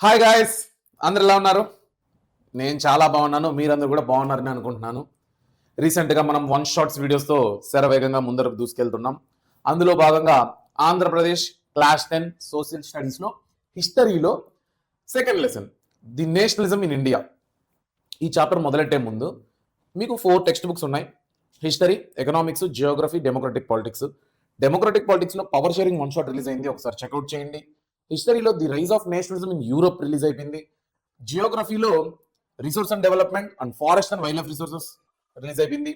Hi guys, అందరు ఎలా ఉన్నారు? నేను చాలా బాగున్నాను. మీరందరూ కూడా బాగున్నారని అనుకుంటున్నాను. రీసెంట్గా మనం వన్ షార్ట్స్ వీడియోస్తో శరవేగంగా ముందరకు దూసుకెళ్తున్నాం. అందులో భాగంగా ఆంధ్రప్రదేశ్ క్లాస్ 10 సోషల్ స్టడీస్లో హిస్టరీలో second lesson the nationalism in India. ఈ చాప్టర్ మొదలెట్టే ముందు మీకు 4 టెక్స్ట్ బుక్స్ ఉన్నాయి. History, economics, geography, democratic politics. Democratic పాలిటిక్స్లో power sharing one shot release అయింది, ఒకసారి చెక్అవుట్ చేయండి. హిస్టరీలో the rise of nationalism in Europe release అయిపోయింది. జియోగ్రఫీలో resource and development and forest and wild life resources release అయిపోయింది.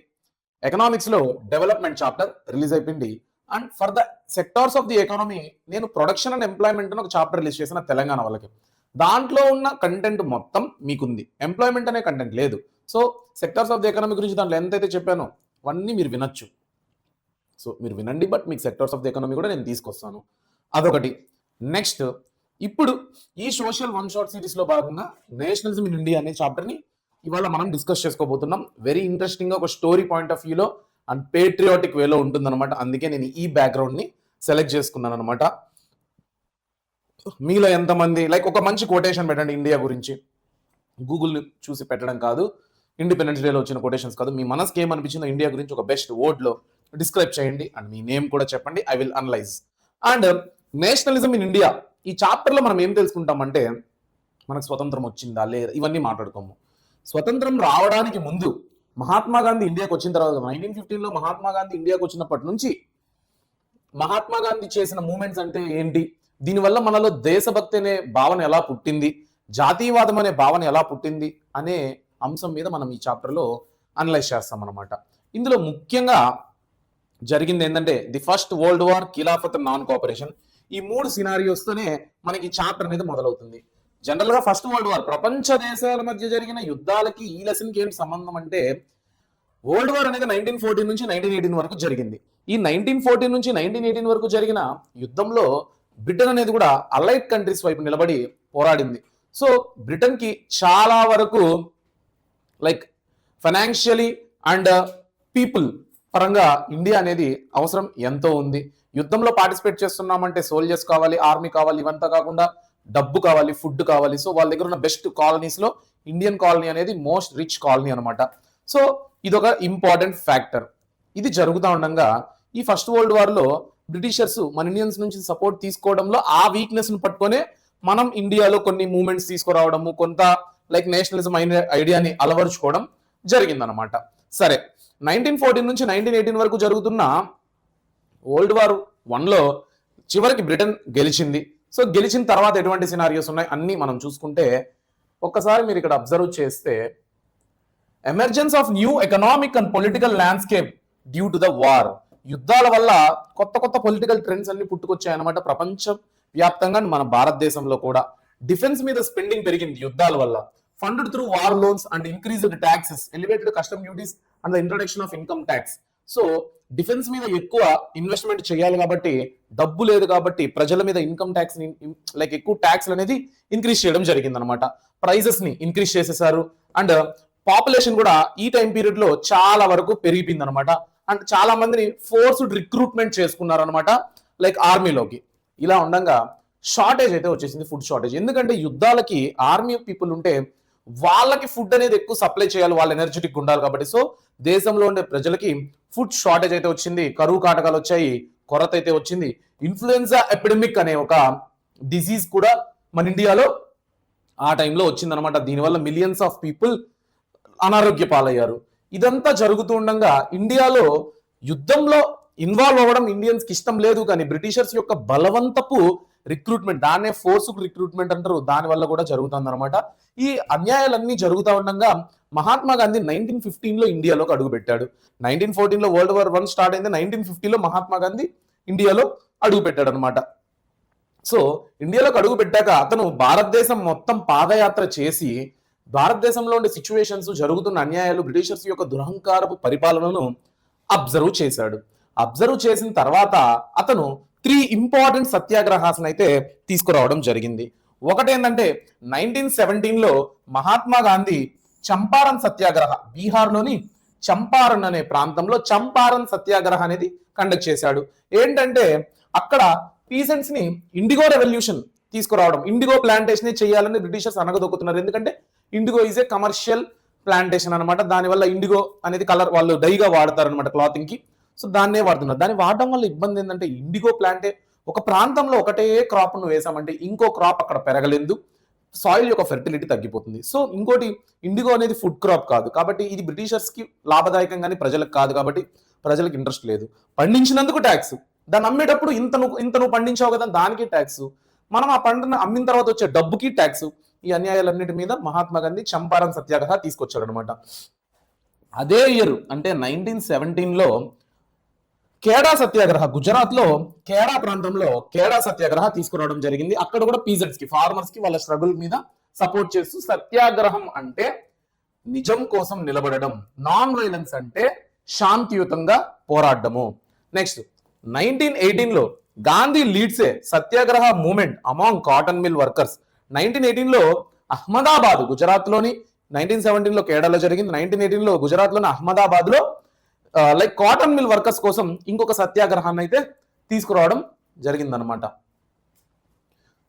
ఎకనామిక్స్లో డెవలప్మెంట్ చాప్టర్ రిలీజ్ అయిపోయింది. And for the sectors of the economy నేను ప్రొడక్షన్ అండ్ ఎంప్లాయ్మెంట్ అని ఒక చాప్టర్ రిలీజ్ చేసిన తెలంగాణ వాళ్ళకి. దాంట్లో ఉన్న కంటెంట్ మొత్తం మీకుంది, ఎంప్లాయ్మెంట్ అనే కంటెంట్ లేదు. So sectors of the economy గురించి దాంట్లో ఎంతైతే చెప్పానో అవన్నీ మీరు వినొచ్చు. సో మీరు వినండి, బట్ మీకు సెక్టార్స్ ఆఫ్ ది ఎకానమీ కూడా నేను తీసుకొస్తాను. అదొకటి. నెక్స్ట్, ఇప్పుడు ఈ సోషల్ వన్ షార్ట్ సిరీస్లో భాగంగా నేషనలిజం ఇన్ ఇండియా అనే చాప్టర్ని ఇవాళ మనం డిస్కస్ చేసుకోబోతున్నాం. వెరీ ఇంట్రెస్టింగ్గా ఒక స్టోరీ పాయింట్ ఆఫ్ వ్యూలో అండ్ పేట్రియాటిక్ వేలో ఉంటుందన్నమాట. అందుకే నేను ఈ బ్యాక్గ్రౌండ్ని సెలెక్ట్ చేసుకున్నాను అనమాట. మీలో ఎంతమంది లైక్ ఒక మంచి కొటేషన్ పెట్టండి ఇండియా గురించి. గూగుల్ చూసి పెట్టడం కాదు, ఇండిపెండెన్స్ డేలో వచ్చిన కొటేషన్స్ కాదు. మీ మనసుకి ఏమనిపించిందో ఇండియా గురించి ఒక బెస్ట్ వర్డ్లో డిస్క్రైబ్ చేయండి అండ్ మీ నేమ్ కూడా చెప్పండి. I will analyse. And nationalism in India ఈ చాప్టర్లో మనం ఏం తెలుసుకుంటామంటే, మనకు స్వతంత్రం వచ్చిందా లేదా ఇవన్నీ మాట్లాడుకోము. స్వతంత్రం రావడానికి ముందు మహాత్మా గాంధీ ఇండియాకి వచ్చిన తర్వాత 1915లో మహాత్మా గాంధీ ఇండియాకి వచ్చినప్పటి నుంచి మహాత్మా గాంధీ చేసిన మూమెంట్స్ అంటే ఏంటి, దీనివల్ల మనలో దేశభక్తి అనే భావన ఎలా పుట్టింది, జాతీయవాదం అనే భావన ఎలా పుట్టింది అనే అంశం మీద మనం ఈ చాప్టర్లో అనలైజ్ చేస్తాం అనమాట. ఇందులో ముఖ్యంగా జరిగింది ఏంటంటే the first world war, Khilafat, non cooperation. ఈ 3 సినారియోస్తోనే మనకి చాప్టర్ అనేది మొదలవుతుంది. జనరల్ గా ఫస్ట్ వరల్డ్ వార్ ప్రపంచ దేశాల మధ్య జరిగిన యుద్ధాలకి ఈ లెసన్కి ఏంటి సంబంధం అంటే, వరల్డ్ వార్ అనేది 1914 నుంచి 1918 వరకు జరిగింది. ఈ 1914 నుంచి 1918 వరకు జరిగిన యుద్ధంలో బ్రిటన్ అనేది కూడా అలైడ్ కంట్రీస్ వైపు నిలబడి పోరాడింది. సో బ్రిటన్ కి చాలా వరకు లైక్ ఫైనాన్షియలీ అండ్ పీపుల్ పరంగా ఇండియా అనేది అవసరం ఎంతో ఉంది. యుద్ధంలో పార్టిసిపేట్ చేస్తున్నామంటే సోల్జర్స్ కావాలి, ఆర్మీ కావాలి, ఇవంతా కాకుండా డబ్బు కావాలి, ఫుడ్ కావాలి. సో వాళ్ళ దగ్గర ఉన్న బెస్ట్ కాలనీస్ లో ఇండియన్ కాలనీ అనేది మోస్ట్ రిచ్ కాలనీ అనమాట. సో ఇదొక ఇంపార్టెంట్ ఫ్యాక్టర్. ఇది జరుగుతూ ఉండగా ఈ ఫస్ట్ వరల్డ్ వార్ లో బ్రిటిషర్స్ మన ఇండియన్స్ నుంచి సపోర్ట్ తీసుకోవడంలో ఆ వీక్నెస్ ను పట్టుకొనే మనం ఇండియాలో కొన్ని మూవ్మెంట్స్ తీసుకురావడము, కొంత లైక్ నేషనలిజం ఐడియాని అలవరుచుకోవడం జరిగిందనమాట. సరే, 1914 నుంచి 1918 వరకు జరుగుతున్న వరల్డ్ వార్ 1లో చివరికి బ్రిటన్ గెలిచింది. సో గెలిచిన తర్వాత ఎటువంటి సినారియోస్ ఉన్నాయి అన్ని మనం చూసుకుంటే, ఒక్కసారి మీరు ఇక్కడ అబ్జర్వ్ చేస్తే emergence of new economic and political landscape due to the war. యుద్ధాల వల్ల కొత్త కొత్త పొలిటికల్ ట్రెండ్స్ అన్ని పుట్టుకొచ్చాయన్నమాట ప్రపంచ వ్యాప్తంగా, మన భారతదేశంలో కూడా. డిఫెన్స్ మీద స్పెండింగ్ పెరిగింది యుద్ధాల వల్ల. Funded through war loans and increased taxes, elevated custom duties and the introduction of income tax. So defence మీద ఎక్కువ ఇన్వెస్ట్మెంట్ చేయాలి కాబట్టి, డబ్బు లేదు కాబట్టి ప్రజల మీద ఇన్కమ్ ట్యాక్స్ లైక్ ఎక్కువ ట్యాక్స్ అనేది ఇంక్రీజ్ చేయడం జరిగింది అనమాట. ప్రైజెస్ ని ఇంక్రీజ్ చేసేసారు. అండ్ పాపులేషన్ కూడా ఈ టైం పీరియడ్ లో చాలా వరకు పెరిగిపోయింది అనమాట. అండ్ చాలా మందిని ఫోర్స్డ్ రిక్రూట్మెంట్ చేసుకున్నారు అనమాట లైక్ ఆర్మీలోకి. ఇలా ఉండగా షార్టేజ్ అయితే వచ్చేసింది, ఫుడ్ షార్టేజ్. ఎందుకంటే యుద్ధాలకి ఆర్మీ పీపుల్ ఉంటే వాళ్ళకి ఫుడ్ అనేది ఎక్కువ సప్లై చేయాలి, వాళ్ళ ఎనర్జెటిక్ ఉండాలి కాబట్టి. సో దేశంలో ఉండే ప్రజలకి ఫుడ్ షార్టేజ్ అయితే వచ్చింది, కరువు కాటకాలు వచ్చాయి, కొరత అయితే వచ్చింది. ఇన్ఫ్లుయెన్జా ఎపిడమిక్ అనే ఒక డిసీజ్ కూడా మన ఇండియాలో ఆ టైంలో వచ్చిందనమాట. దీనివల్ల మిలియన్స్ ఆఫ్ పీపుల్ అనారోగ్య పాలయ్యారు. ఇదంతా జరుగుతూ ఉండగా ఇండియాలో యుద్ధంలో ఇన్వాల్వ్ అవ్వడం ఇండియన్స్ కి ఇష్టం లేదు, కానీ బ్రిటిషర్స్ యొక్క బలవంతపు రిక్రూట్మెంట్, దాన్నే ఫోర్స్ రిక్రూట్మెంట్ అంటారు, దాని వల్ల కూడా జరుగుతుంది అనమాట. ఈ అన్యాయాలన్నీ జరుగుతూ ఉండగా మహాత్మా గాంధీ 1915లో ఇండియాలోకి అడుగు పెట్టాడు. 1914లో వరల్డ్ వార్ 1 స్టార్ట్ అయింది, 1950లో మహాత్మా గాంధీ ఇండియాలో అడుగు పెట్టాడు అనమాట. సో ఇండియాలోకి అడుగు పెట్టాక అతను భారతదేశం మొత్తం పాదయాత్ర చేసి భారతదేశంలో ఉండే సిచ్యువేషన్స్, జరుగుతున్న అన్యాయాలు, బ్రిటిషర్స్ యొక్క దురహంకారపు పరిపాలనను అబ్జర్వ్ చేశాడు. అబ్జర్వ్ చేసిన తర్వాత అతను 3 ఇంపార్టెంట్ సత్యాగ్రహాలను అయితే తీసుకురావడం జరిగింది. ఒకటేంటంటే 1917లో మహాత్మా గాంధీ చంపారన్ సత్యాగ్రహ, బీహార్లోని చంపారన్ అనే ప్రాంతంలో చంపారన్ సత్యాగ్రహ అనేది కండక్ట్ చేశాడు. ఏంటంటే అక్కడ పీసెంట్స్ ని ఇండిగో రెవల్యూషన్ తీసుకురావడం. ఇండిగో ప్లాంటేషన్ చేయాలని బ్రిటిషర్స్ అనగదొక్కుతున్నారు. ఎందుకంటే IndiGo is a commercial plantation అనమాట. దానివల్ల ఇండిగో అనేది కలర్ వాళ్ళు డైగా వాడతారు అనమాట క్లాతింగ్ కి. సో దాన్నే వాడుతున్నారు. దాన్ని వాడడం వల్ల ఇబ్బంది ఏంటంటే ఇండిగో ప్లాంటే ఒక ప్రాంతంలో ఒకటే క్రాప్ ను వేసామంటే ఇంకో క్రాప్ అక్కడ పెరగలేదు, సాయిల్ యొక్క ఫెర్టిలిటీ తగ్గిపోతుంది. సో ఇంకోటి, ఇండిగో అనేది ఫుడ్ క్రాప్ కాదు కాబట్టి ఇది బ్రిటిషర్స్ కి లాభదాయకం కానీ ప్రజలకు కాదు కాబట్టి ప్రజలకు ఇంట్రెస్ట్ లేదు. పండించినందుకు ట్యాక్స్, దాన్ని అమ్మేటప్పుడు ఇంత నువ్వు పండించావు కదా దానికి ట్యాక్స్, మనం ఆ పంటను అమ్మిన తర్వాత వచ్చే డబ్బుకి ట్యాక్స్. ఈ అన్యాయాలన్నిటి మీద మహాత్మా గాంధీ చంపారన్ సత్యాగ్రహ తీసుకొచ్చాడు అనమాట. అదే ఇయర్ అంటే 1917లో కేడా సత్యాగ్రహ, గుజరాత్ లో కేడా ప్రాంతంలో కేడా సత్యాగ్రహ తీసుకురావడం జరిగింది. అక్కడ కూడా పీజెట్స్ కి, ఫార్మర్స్ కి వాళ్ళ స్ట్రగుల్ మీద సపోర్ట్ చేస్తూ సత్యాగ్రహం అంటే నిజం కోసం నిలబడడం, నాన్ వైలెన్స్ అంటే శాంతియుతంగా పోరాడము. నెక్స్ట్ 1918లో Gandhi leads a satyagraha movement among cotton mill workers. 1918లో అహ్మదాబాద్, గుజరాత్ లోని, 1917లో కేడాలో జరిగింది, 1918లో గుజరాత్ లోని అహ్మదాబాద్ లో లైక్ కాటన్ మిల్ వర్కర్స్ కోసం ఇంకొక సత్యాగ్రహాన్ని అయితే తీసుకురావడం జరిగిందనమాట.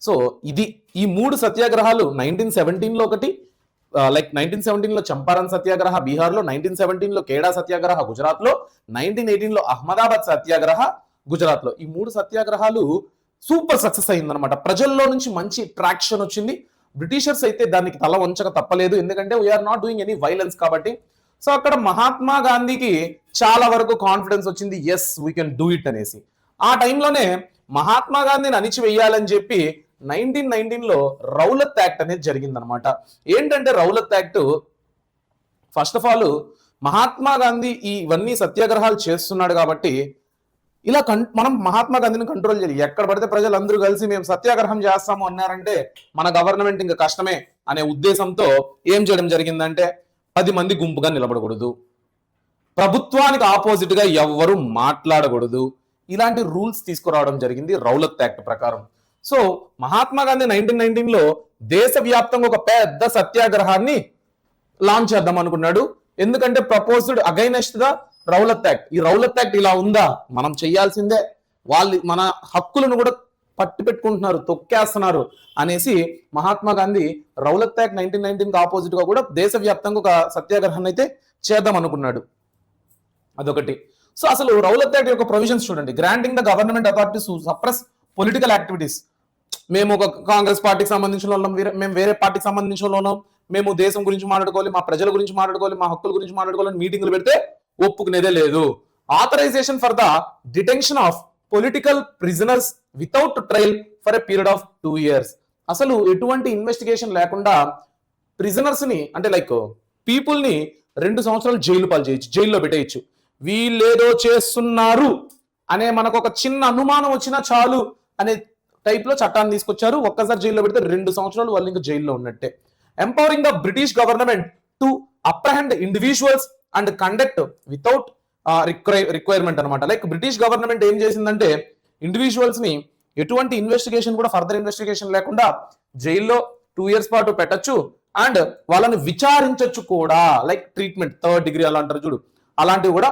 సో ఇది ఈ 3 సత్యాగ్రహాలు 1917లో ఒకటి, లైక్ 1917లో చంపారన్ సత్యాగ్రహ బీహార్లో, 1917లో కేడా సత్యాగ్రహ గుజరాత్లో, 1918లో అహ్మదాబాద్ సత్యాగ్రహ గుజరాత్లో. ఈ 3 సత్యాగ్రహాలు సూపర్ సక్సెస్ అయిందనమాట. ప్రజల్లో నుంచి మంచి ట్రాక్షన్ వచ్చింది. బ్రిటిషర్స్ అయితే దానికి తల వంచక తప్పలేదు, ఎందుకంటే we are not doing any violence కాబట్టి. సో అక్కడ మహాత్మా గాంధీకి చాలా వరకు కాన్ఫిడెన్స్ వచ్చింది, yes we can do it అనేసి. ఆ టైంలోనే మహాత్మా గాంధీని అణిచివేయాలని చెప్పి 1919లో రౌలత్ యాక్ట్ అనేది జరిగిందనమాట. ఏంటంటే Rowlatt act, first of all Mahatma Gandhi ఇవన్నీ సత్యాగ్రహాలు చేస్తున్నాడు కాబట్టి ఇలా మనం మహాత్మా గాంధీని కంట్రోల్ చేయాలి. ఎక్కడ పడితే ప్రజలందరూ కలిసి మేము సత్యాగ్రహం చేస్తాము అన్నారంటే మన గవర్నమెంట్ ఇంకా కష్టమే అనే ఉద్దేశంతో ఏం చేయడం జరిగిందంటే 10 మంది గుంపుగా నిలబడకూడదు, ప్రభుత్వానికి ఆపోజిట్ గా ఎవ్వరు మాట్లాడకూడదు, ఇలాంటి రూల్స్ తీసుకురావడం జరిగింది రౌలత్ యాక్ట్ ప్రకారం. సో మహాత్మా గాంధీ 1919లో దేశవ్యాప్తంగా ఒక పెద్ద సత్యాగ్రహాన్ని లాంచ్ చేద్దాం అనుకున్నాడు. ఎందుకంటే proposed against the Rowlatt act. ఈ రౌలత్ యాక్ట్ ఇలా ఉందా, మనం చేయాల్సిందే, వాళ్ళు మన హక్కులను కూడా పట్టి పెట్టుకుంటున్నారు, తొక్కేస్తున్నారు అనేసి మహాత్మా గాంధీ రౌలత్ యాక్ట్ 1919కి ఆపోజిట్ గా కూడా దేశవ్యాప్తంగా ఒక సత్యాగ్రహాన్ని అయితే చేద్దాం అనుకున్నాడు. అదొకటి. సో అసలు రౌలత్ యాక్ట్ యొక్క ప్రొవిజన్స్ చూడండి. Granting the government authorities to suppress political activities. మేము ఒక కాంగ్రెస్ పార్టీకి సంబంధించిన వాళ్ళం, మేము వేరే పార్టీకి సంబంధించిన వాళ్ళం, మేము దేశం గురించి మాట్లాడుకోవాలి, మా ప్రజల గురించి మాట్లాడుకోవాలి, మా హక్కుల గురించి మాట్లాడుకోవాలని మీటింగ్లు పెడితే ఒప్పుకునేదే లేదు. Authorization for the detention of political prisoners without trial for a period of 2 years. అసలు ఎటువంటి ఇన్వెస్టిగేషన్ లేకుండా ప్రిజనర్స్ ని అంటే లైక్ పీపుల్ ని 2 సంవత్సరాలు జైలు పాలు చేయొచ్చు, జైల్లో పెట్టేయచ్చు. వీళ్ళేదో చేస్తున్నారు అనే మనకు ఒక చిన్న అనుమానం వచ్చినా చాలు అనే టైప్ లో చట్టాన్ని తీసుకొచ్చారు. ఒక్కసారి జైల్లో పెడితే 2 సంవత్సరాలు వాళ్ళు ఇంకా జైల్లో ఉన్నట్టే. Empowering the British government to apprehend individuals and conduct without requirement అనమాట. లైక్ బ్రిటిష్ గవర్నమెంట్ ఏం చేసిందంటే ఇండివిజువల్స్ ని ఎటువంటి ఇన్వెస్టిగేషన్ కూడా, ఫర్దర్ ఇన్వెస్టిగేషన్ లేకుండా జైల్లో 2 years పాటు పెట్టచ్చు అండ్ వాళ్ళని విచారించవచ్చు కూడా. లైక్ ట్రీట్మెంట్ 3rd degree అలా అంటారు చూడు, అలాంటివి కూడా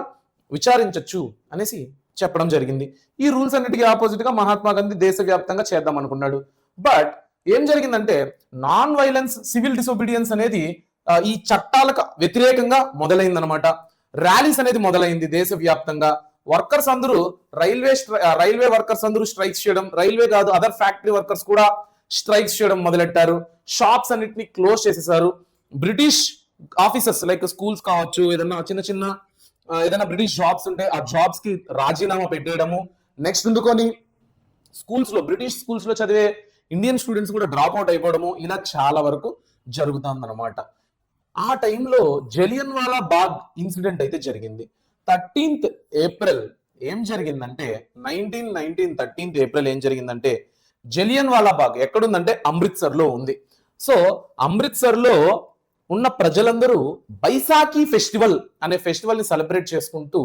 విచారించవచ్చు అనేసి చెప్పడం జరిగింది. ఈ రూల్స్ అన్నిటికీ ఆపోజిట్ గా మహాత్మా గాంధీ దేశవ్యాప్తంగా చేద్దాం అనుకున్నాడు. బట్ ఏం జరిగిందంటే నాన్ వైలెన్స్ సివిల్ డిసోబీడియన్స్ అనేది ఈ చట్టాలకు వ్యతిరేకంగా మొదలైందనమాట. ర్యాలీస్ అనేది మొదలైంది దేశవ్యాప్తంగా. వర్కర్స్ అందరూ రైల్వే వర్కర్స్ అందరూ స్ట్రైక్స్ చేయడం, రైల్వే కాదు అదర్ ఫ్యాక్టరీ వర్కర్స్ కూడా స్ట్రైక్స్ చేయడం మొదలెట్టారు. షాప్స్ అన్నిటిని క్లోజ్ చేసేసారు. బ్రిటిష్ ఆఫీసర్స్ లైక్ స్కూల్స్ కావచ్చు, ఏదైనా చిన్న ఏదైనా బ్రిటిష్ జాబ్స్ ఉంటే ఆ జాబ్స్ కి రాజీనామా పెట్టేయడము. నెక్స్ట్ అందుకొని బ్రిటిష్ స్కూల్స్ లో చదివే ఇండియన్ స్టూడెంట్స్ కూడా డ్రాప్ అవుట్ అయిపోవడము, ఇలా చాలా వరకు జరుగుతుందన్నమాట. ఆ టైంలో జలియన్ వాలా బాగ్ ఇన్సిడెంట్ అయితే జరిగింది. 13th April ఏం జరిగిందంటే 1919 13th April ఏం జరిగిందంటే జలియన్ వాలా బాగ్ ఎక్కడుందంటే అమృత్సర్ లో ఉంది. సో అమృత్సర్ లో ఉన్న ప్రజలందరూ బైసాఖీ ఫెస్టివల్ అనే ఫెస్టివల్ ని సెలబ్రేట్ చేసుకుంటూ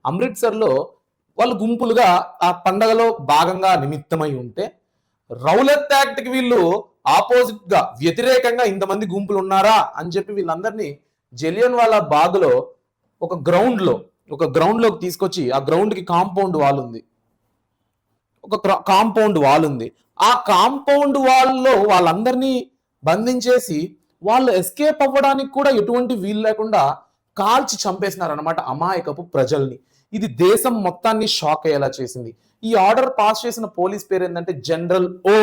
అమృత్సర్ లో వాళ్ళు గుంపులుగా ఆ పండగలో భాగంగా నిమిత్తమై ఉంటే రౌలత్ యాక్ట్ కి వీళ్ళు ఆపోజిట్ గా వ్యతిరేకంగా ఇంతమంది గుంపులు ఉన్నారా అని చెప్పి వీళ్ళందరినీ జలియన్ వాలా బాగ్ లో ఒక గ్రౌండ్ లోకి తీసుకొచ్చి, ఆ గ్రౌండ్ కి కాంపౌండ్ వాల్ ఉంది, ఒక కాంపౌండ్ వాల్ ఉంది. ఆ కాంపౌండ్ వాళ్ళలో వాళ్ళందరినీ బంధించేసి వాళ్ళు ఎస్కేప్ అవ్వడానికి కూడా ఎటువంటి వీలు లేకుండా కాల్చి చంపేసినారనమాట అమాయకపు ప్రజల్ని. ఇది దేశం మొత్తాన్ని షాక్ అయ్యేలా చేసింది. ఈ ఆర్డర్ పాస్ చేసిన పోలీస్ పేరు ఏంటంటే జనరల్ ఓ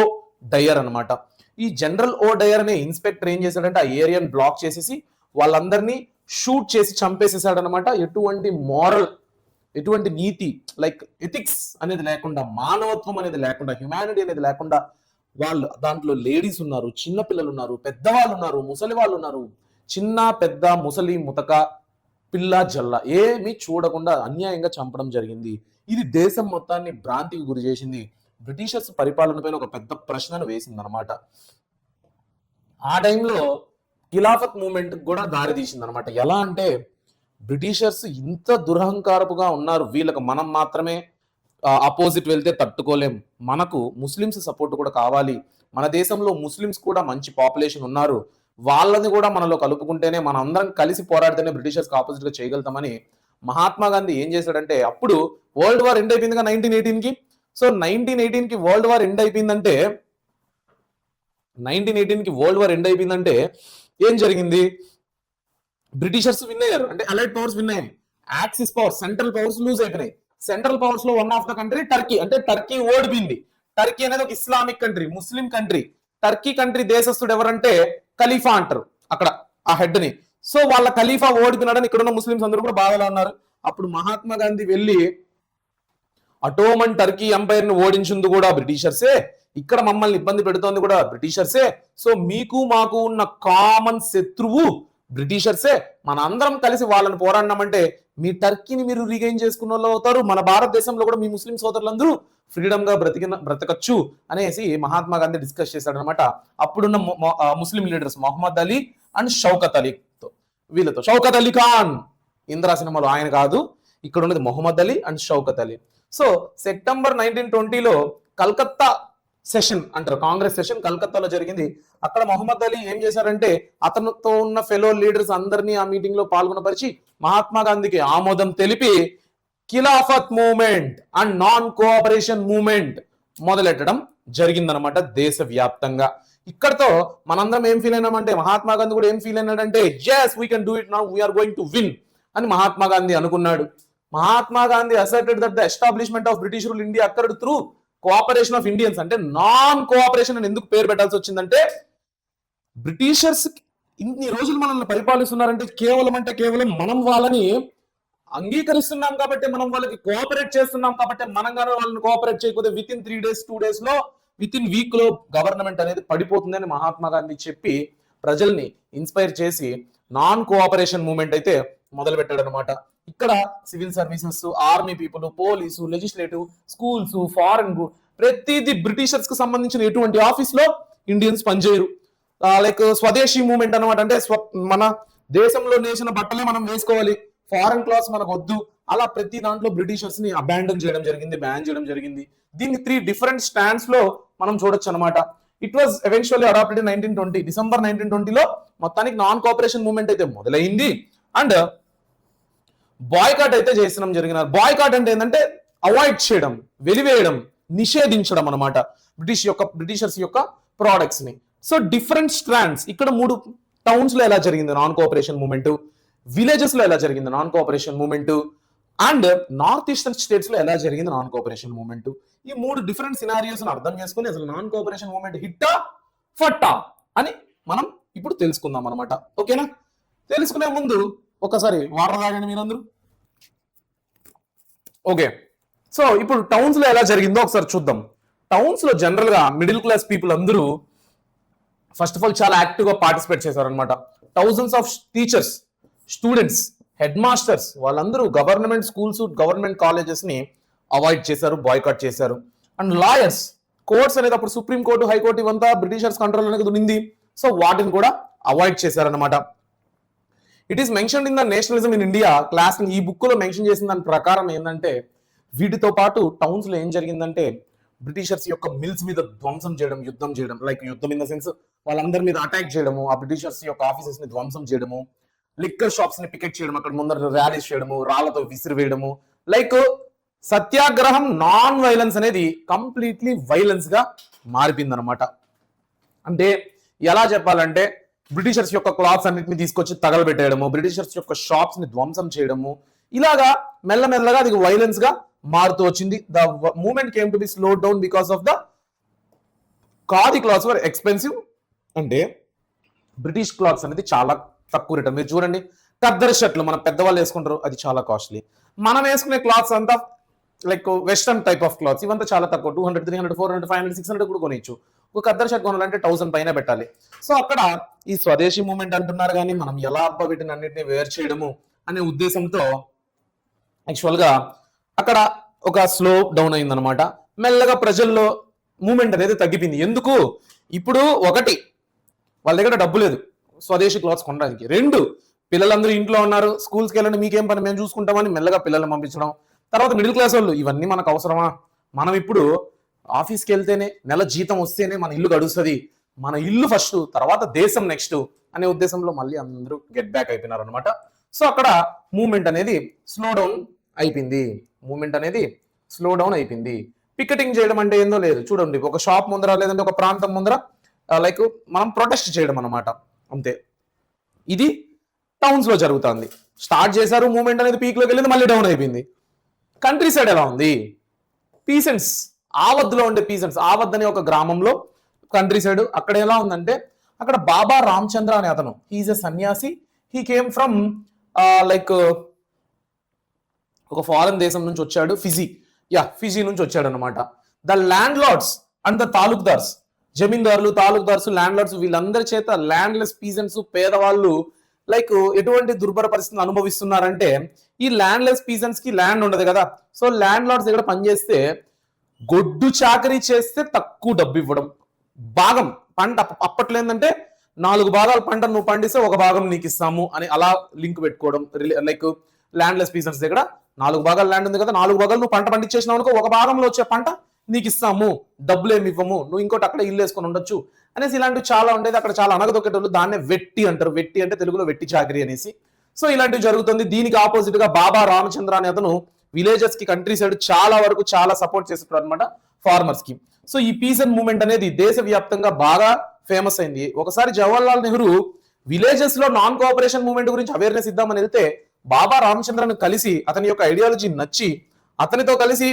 డయర్ అనమాట. ఈ జనరల్ ఓ డయర్ అనే ఇన్స్పెక్టర్ ఏం చేశాడంటే ఆ ఏరియాని బ్లాక్ చేసేసి వాళ్ళందరినీ షూట్ చేసి చంపేసేసాడు అనమాట. ఎటువంటి నీతి, లైక్ ఎథిక్స్ అనేది లేకుండా, మానవత్వం అనేది లేకుండా, హ్యుమానిటీ అనేది లేకుండా వాళ్ళు దాంట్లో లేడీస్ ఉన్నారు, చిన్న పిల్లలు ఉన్నారు, పెద్దవాళ్ళు ఉన్నారు, ముసలి వాళ్ళు ఉన్నారు, చిన్న పెద్ద ముసలి ముతక పిల్ల జల్ల ఏమీ చూడకుండా అన్యాయంగా చంపడం జరిగింది. ఇది దేశం మొత్తాన్ని భ్రాంతికి గురి చేసింది. బ్రిటిషర్స్ పరిపాలన పైన ఒక పెద్ద ప్రశ్నను వేసింది అనమాట. ఆ టైంలో ఖిలాఫత్ మూవ్మెంట్ కూడా దారి తీసింది అనమాట. ఎలా అంటే బ్రిటిషర్స్ ఇంత దురహంకారపుగా ఉన్నారు, వీళ్ళకి మనం మాత్రమే అపోజిట్ వెళ్తే తట్టుకోలేం, మనకు ముస్లిమ్స్ సపోర్ట్ కూడా కావాలి, మన దేశంలో ముస్లిమ్స్ కూడా మంచి పాపులేషన్ ఉన్నారు, వాళ్ళని కూడా మనలో కలుపుకుంటేనే మన అందరం కలిసి పోరాడితేనే బ్రిటిషర్స్కి ఆపోజిట్ గా చేయగలుగుతామని మహాత్మా గాంధీ ఏం చేశాడంటే, అప్పుడు వరల్డ్ వార్ ఎండ్ అయిపోయిందిగా 1918కి. సో 1918కి వరల్డ్ వార్ ఎండ్ అయిపోయిందంటే 1918కి వరల్డ్ వార్ ఎండ్ అయిపోయిందంటే ఏం జరిగింది? బ్రిటిషర్స్ విన్ అయ్యారు, అంటే అలైడ్ పవర్స్ విన్ అయ్యాయి. Axis powers, central powers lose అయిపోయినాయి. సెంట్రల్ పవర్స్ లో one of the country Turkey, అంటే టర్కీ ఓడిపోయింది. టర్కీ అనేది ఒక Islamic country, Muslim country. Turkey country దేశస్థుడు ఎవరంటే ఖలీఫా అంటారు అక్కడ ఆ హెడ్ ని. సో వాళ్ళ ఖలీఫా ఓడిపోయినాడని ఇక్కడ ఉన్న ముస్లింస్ అందరూ కూడా బాధలో ఉన్నారు. అప్పుడు మహాత్మా గాంధీ వెళ్ళి అటోమన్ టర్కీ ఎంపైర్ ని ఓడించింది కూడా బ్రిటిషర్సే, ఇక్కడ మమ్మల్ని ఇబ్బంది పెడుతోంది కూడా బ్రిటిషర్సే, సో మీకు మాకు ఉన్న కామన్ శత్రువు బ్రిటిషర్సే, మన అందరం కలిసి వాళ్ళని పోరాడినామంటే మీ టర్కీని మీరు రీగైన్ చేసుకున్న వాళ్ళు అవుతారు, మన భారతదేశంలో కూడా మీ ముస్లిం సోదరులందరూ ఫ్రీడమ్ గా బ్రతకచ్చు అనేసి మహాత్మా గాంధీ డిస్కస్ చేశాడు అనమాట. అప్పుడున్న Muslim leaders Mohammad Ali and Shaukat అలీతో, వీళ్ళతో. షౌకత్ అలీ ఖాన్ ఇందిరా సినిమాలో ఆయన కాదు, ఇక్కడ ఉన్నది Mohammad Ali and Shaukat Ali. So September 1920లో కల్కత్తా సెషన్ అంటారు, కాంగ్రెస్ సెషన్ కల్కత్తాలో జరిగింది. అక్కడ మొహమ్మద్ అలీ ఏం చేశారంటే అతనితో ఉన్న ఫెలో లీడర్స్ అందరినీ ఆ మీటింగ్ లో పాల్గొనపరిచి మహాత్మా గాంధీకి ఆమోదం తెలిపి Khilafat movement and non cooperation movement మొదలెట్టడం జరిగిందనమాట దేశవ్యాప్తంగా. ఇక్కడతో మనందరం ఏం ఫీల్ అయినామంటే, మహాత్మా గాంధీ కూడా ఏం feel అయినాడంటే, yes we can do it now, we are going to win అని మహాత్మా గాంధీ అనుకున్నాడు. Mahatma Gandhi asserted that the establishment of British rule in India occurred through cooperation of Indians. అంటే నాన్ కోఆపరేషన్ అని ఎందుకు పేరు పెట్టాల్సి వచ్చిందంటే, బ్రిటిషర్స్ ఇన్ని రోజులు మనల్ని పరిపాలిస్తున్నారంటే కేవలం మనం వాళ్ళని అంగీకరిస్తున్నాం కాబట్టి, మనం వాళ్ళకి కోఆపరేట్ చేస్తున్నాం కాబట్టి, మనం కానీ వాళ్ళని కోఆపరేట్ చేయకపోతే విత్ ఇన్ 3 days 2 days లో, విత్ ఇన్ వీక్ లో గవర్నమెంట్ అనేది పడిపోతుందని మహాత్మా గాంధీ చెప్పి ప్రజల్ని ఇన్స్పైర్ చేసి నాన్ కోఆపరేషన్ మూవ్మెంట్ అయితే మొదలు పెట్టాడు అనమాట. ఇక్కడ civil services, army people, police, legislative, schools, foreign, ప్రతిదీ బ్రిటిషర్స్ కు సంబంధించిన ఎటువంటి ఆఫీస్ లో ఇండియన్స్ పనిచేయరు. లైక్ స్వదేశీ మూవ్మెంట్ అనమాట. అంటే మన దేశంలో నేసిన బట్టలే మనం వేసుకోవాలి, ఫారెన్ క్లాత్స్ మనకు వద్దు, అలా ప్రతి దాంట్లో బ్రిటిషర్స్ ని అబాండన్ చేయడం జరిగింది, బ్యాన్ చేయడం జరిగింది. దీన్ని 3 different స్టాండ్స్ లో మనం చూడొచ్చు అనమాట. It was eventually adopted in 1920. December 1920లో మొత్తానికి నాన్ కోఆపరేషన్ మూవ్మెంట్ అయితే మొదలైంది అండ్ బాయ్కాట్ అయితే చేసడం జరిగిన. బాయ్కాట్ అంటే ఏంటంటే అవాయిడ్ చేయడం, వెలివేయడం, నిషేధించడం అనమాట బ్రిటిషర్స్ యొక్క ప్రోడక్ట్స్ ని. సో డిఫరెంట్ స్ట్రాండ్స్, ఇక్కడ 3 టౌన్స్ లో ఎలా జరిగింది నాన్ కోఆపరేషన్ మూవ్మెంట్, విలేజెస్ లో ఎలా జరిగింది non cooperation movement, and north eastern states లో ఎలా జరిగింది నాన్ కోఆపరేషన్ మూవ్మెంట్. ఈ 3 డిఫరెంట్ సినారియోస్ అర్థం చేసుకుని అసలు నాన్ కోఆపరేషన్ మూవ్మెంట్ హిట్టా ఫట్టా అని మనం ఇప్పుడు తెలుసుకుందాం అనమాట. ఓకేనా? తెలుసుకునే ముందు ఒకసారి వాటర్ తాగండి మీరందరూ. ఓకే, సో ఇప్పుడు టౌన్స్ లో ఎలా జరిగిందో ఒకసారి చూద్దాం. టౌన్స్ లో జనరల్ గా మిడిల్ క్లాస్ పీపుల్ అందరూ ఫస్ట్ ఆఫ్ ఆల్ చాలా యాక్టివ్ గా పార్టిసిపేట్ చేశారనమాట. Thousands of teachers, students, head masters వాళ్ళందరూ గవర్నమెంట్ స్కూల్స్, గవర్నమెంట్ కాలేజెస్ ని అవాయిడ్ చేశారు, బాయ్కాట్ చేశారు. అండ్ లాయర్స్, కోర్ట్స్ అనేది అప్పుడు సుప్రీం కోర్టు, హైకోర్టు ఇవంతా బ్రిటిషర్స్ కంట్రోల్ అనేది ఉంది, సో వాటిని కూడా అవాయిడ్ చేశారనమాట. It is mention in the nationalism in India class, ఈ బుక్ లో మెన్షన్ చేసిన దాని ప్రకారం ఏంటంటే, వీటితో పాటు టౌన్స్ లో ఏం జరిగిందంటే బ్రిటిషర్స్ యొక్క మిల్స్ మీద ధ్వంసం చేయడం, యుద్ధం చేయడం, లైక్ యుద్ధం ఇన్ ద సెన్స్ వాళ్ళందరి మీద అటాక్ చేయడము, ఆ బ్రిటిషర్స్ యొక్క ఆఫీసెస్ ని ధ్వంసం చేయడము, లిక్కర్ షాప్స్ ని పికెట్ చేయడం, అక్కడ ముందర ర్యాలీస్ చేయడము, రాళ్లతో విసిరివేయడము, లైక్ సత్యాగ్రహం నాన్ వైలెన్స్ అనేది కంప్లీట్లీ వైలెన్స్ గా మారిపోయింది అనమాట. అంటే ఎలా చెప్పాలంటే బ్రిటిషర్స్ యొక్క క్లాత్స్ అన్నిటిని తీసుకొచ్చి తగలబెట్టేయడము, బ్రిటిషర్స్ యొక్క షాప్స్ ని ధ్వంసం చేయడము, ఇలాగా మెల్లమెల్లగా అది వైలెన్స్ గా మారుతూ వచ్చింది. The moment came to be slow down because of the khadi clothes were expensive. అంటే బ్రిటిష్ క్లాత్స్ అనేది చాలా తక్కువ రేట్. మీరు చూడండి ఖద్దర్ షర్ట్లు మన పెద్దవాళ్ళు వేసుకుంటారు, అది చాలా కాస్ట్లీ. మనం వేసుకునే క్లాత్స్ అంతా like western type of clothes, ఇవంతా చాలా తక్కువ. 200, 300, 400, 500, 600 కూడా కొనిచ్చు. ఒక ఖద్దర్ షర్ట్ కొనాలంటే 1000 పైన పెట్టాలి. సో అక్కడ ఈ స్వదేశీ మూమెంట్ అంటున్నారు, కానీ మనం ఎలా అబ్బా వీటిని అన్నింటినీ వేర్ చేయడము అనే ఉద్దేశంతో యాక్చువల్ గా అక్కడ ఒక స్లో డౌన్ అయిందనమాట. మెల్లగా ప్రజల్లో మూమెంట్ అనేది తగ్గిపోయింది. ఎందుకు? ఇప్పుడు ఒకటి, వాళ్ళ దగ్గర డబ్బు లేదు స్వదేశీ క్లాత్స్ కొనడానికి. 2, పిల్లలందరూ ఇంట్లో ఉన్నారు, స్కూల్స్కి వెళ్ళండి, మీకేం పని మేము చూసుకుంటామని మెల్లగా పిల్లల్ని పంపించడం. తర్వాత మిడిల్ క్లాస్ వాళ్ళు, ఇవన్నీ మనకు అవసరమా, మనం ఇప్పుడు ఆఫీస్కి వెళ్తేనే నెల జీతం వస్తేనే మన ఇల్లు గడుస్తుంది, మన ఇల్లు ఫస్ట్ తర్వాత దేశం నెక్స్ట్ అనే ఉద్దేశంలో మళ్ళీ అందరూ గెట్ బ్యాక్ అయిపోయినారు అనమాట. సో అక్కడ మూమెంట్ అనేది స్లో డౌన్ అయిపోయింది. పికెటింగ్ చేయడం అంటే ఏందో లేదు, చూడండి ఒక షాప్ ముందర లేదంటే ఒక ప్రాంతం ముందర లైక్ మనం ప్రొటెస్ట్ చేయడం అనమాట, అంతే. ఇది టౌన్స్ లో జరుగుతుంది. స్టార్ట్ చేశారు, మూమెంట్ అనేది పీక్ లోకి వెళ్ళింది, మళ్ళీ డౌన్ అయిపోయింది. కంట్రీ సైడ్ ఎలా ఉంది? పీసెంట్స్, ఆవద్దులో ఉండే పీసెంట్స్, ఆవద్ అనే ఒక గ్రామంలో కంట్రీ సైడ్ అక్కడ ఎలా ఉందంటే, అక్కడ బాబా రామచంద్ర అనే అతను, he is a sanyasi. He came from like ఒక ఫారెన్ దేశం నుంచి వచ్చాడు, ఫిజీ నుంచి వచ్చాడు అనమాట. The landlords and the talukdars, జమీందారులు, తాలూక్దార్స్, ల్యాండ్ లార్డ్స్, వీళ్ళందరి చేత ల్యాండ్లెస్ పీసెంట్స్, పేదవాళ్ళు లైక్ ఎటువంటి దుర్భర పరిస్థితిని అనుభవిస్తున్నారంటే, ఈ ల్యాండ్లెస్ పీసెంట్స్ కి ల్యాండ్ ఉండదు కదా. సో ల్యాండ్ లార్డ్స్ దగ్గర పనిచేస్తే గొడ్డు చాకరీ చేస్తే తక్కువ డబ్బు ఇవ్వడం, భాగం పంట అప్పట్లో ఏంటంటే 4 భాగాలు పంట నువ్వు పండిస్తే 1 భాగం నీకు ఇస్తాము అని అలా లింక్ పెట్టుకోవడం. లైక్ ల్యాండ్లెస్ పీసెంట్స్ దగ్గర 4 భాగాలు ల్యాండ్ ఉంది కదా, 4 భాగాలు నువ్వు పంట పండించేసినావు అనుకో, 1 భాగంలో వచ్చే పంట నీకు ఇస్తాము, డబ్బులు ఏమి ఇవ్వము, నువ్వు ఇంకోటి అక్కడ ఇల్లు వేసుకొని ఉండొచ్చు అనేసి ఇలాంటివి చాలా ఉండేది. అక్కడ చాలా అనగదొక్కేటోళ్ళు, దాన్నే వెట్టి అంటారు. వెట్టి అంటే తెలుగులో వెట్టి చాకరీ అనేసి. సో ఇలాంటివి జరుగుతుంది. దీనికి ఆపోజిట్ గా బాబా రామచంద్ర అనే అతను విలేజెస్ కి, కంట్రీ సైడ్ చాలా వరకు చాలా సపోర్ట్ చేస్తుంటారు అనమాట ఫార్మర్స్ కి. సో ఈ పీసెంట్ మూవ్మెంట్ అనేది దేశవ్యాప్తంగా బాగా ఫేమస్ అయింది. ఒకసారి జవహర్లాల్ నెహ్రూ విలేజెస్ లో నాన్ కోఆపరేషన్ మూవ్మెంట్ గురించి అవేర్నెస్ ఇద్దామని వెళ్తే, బాబా రామచంద్రను కలిసి అతని యొక్క ఐడియాలజీ నచ్చి అతనితో కలిసి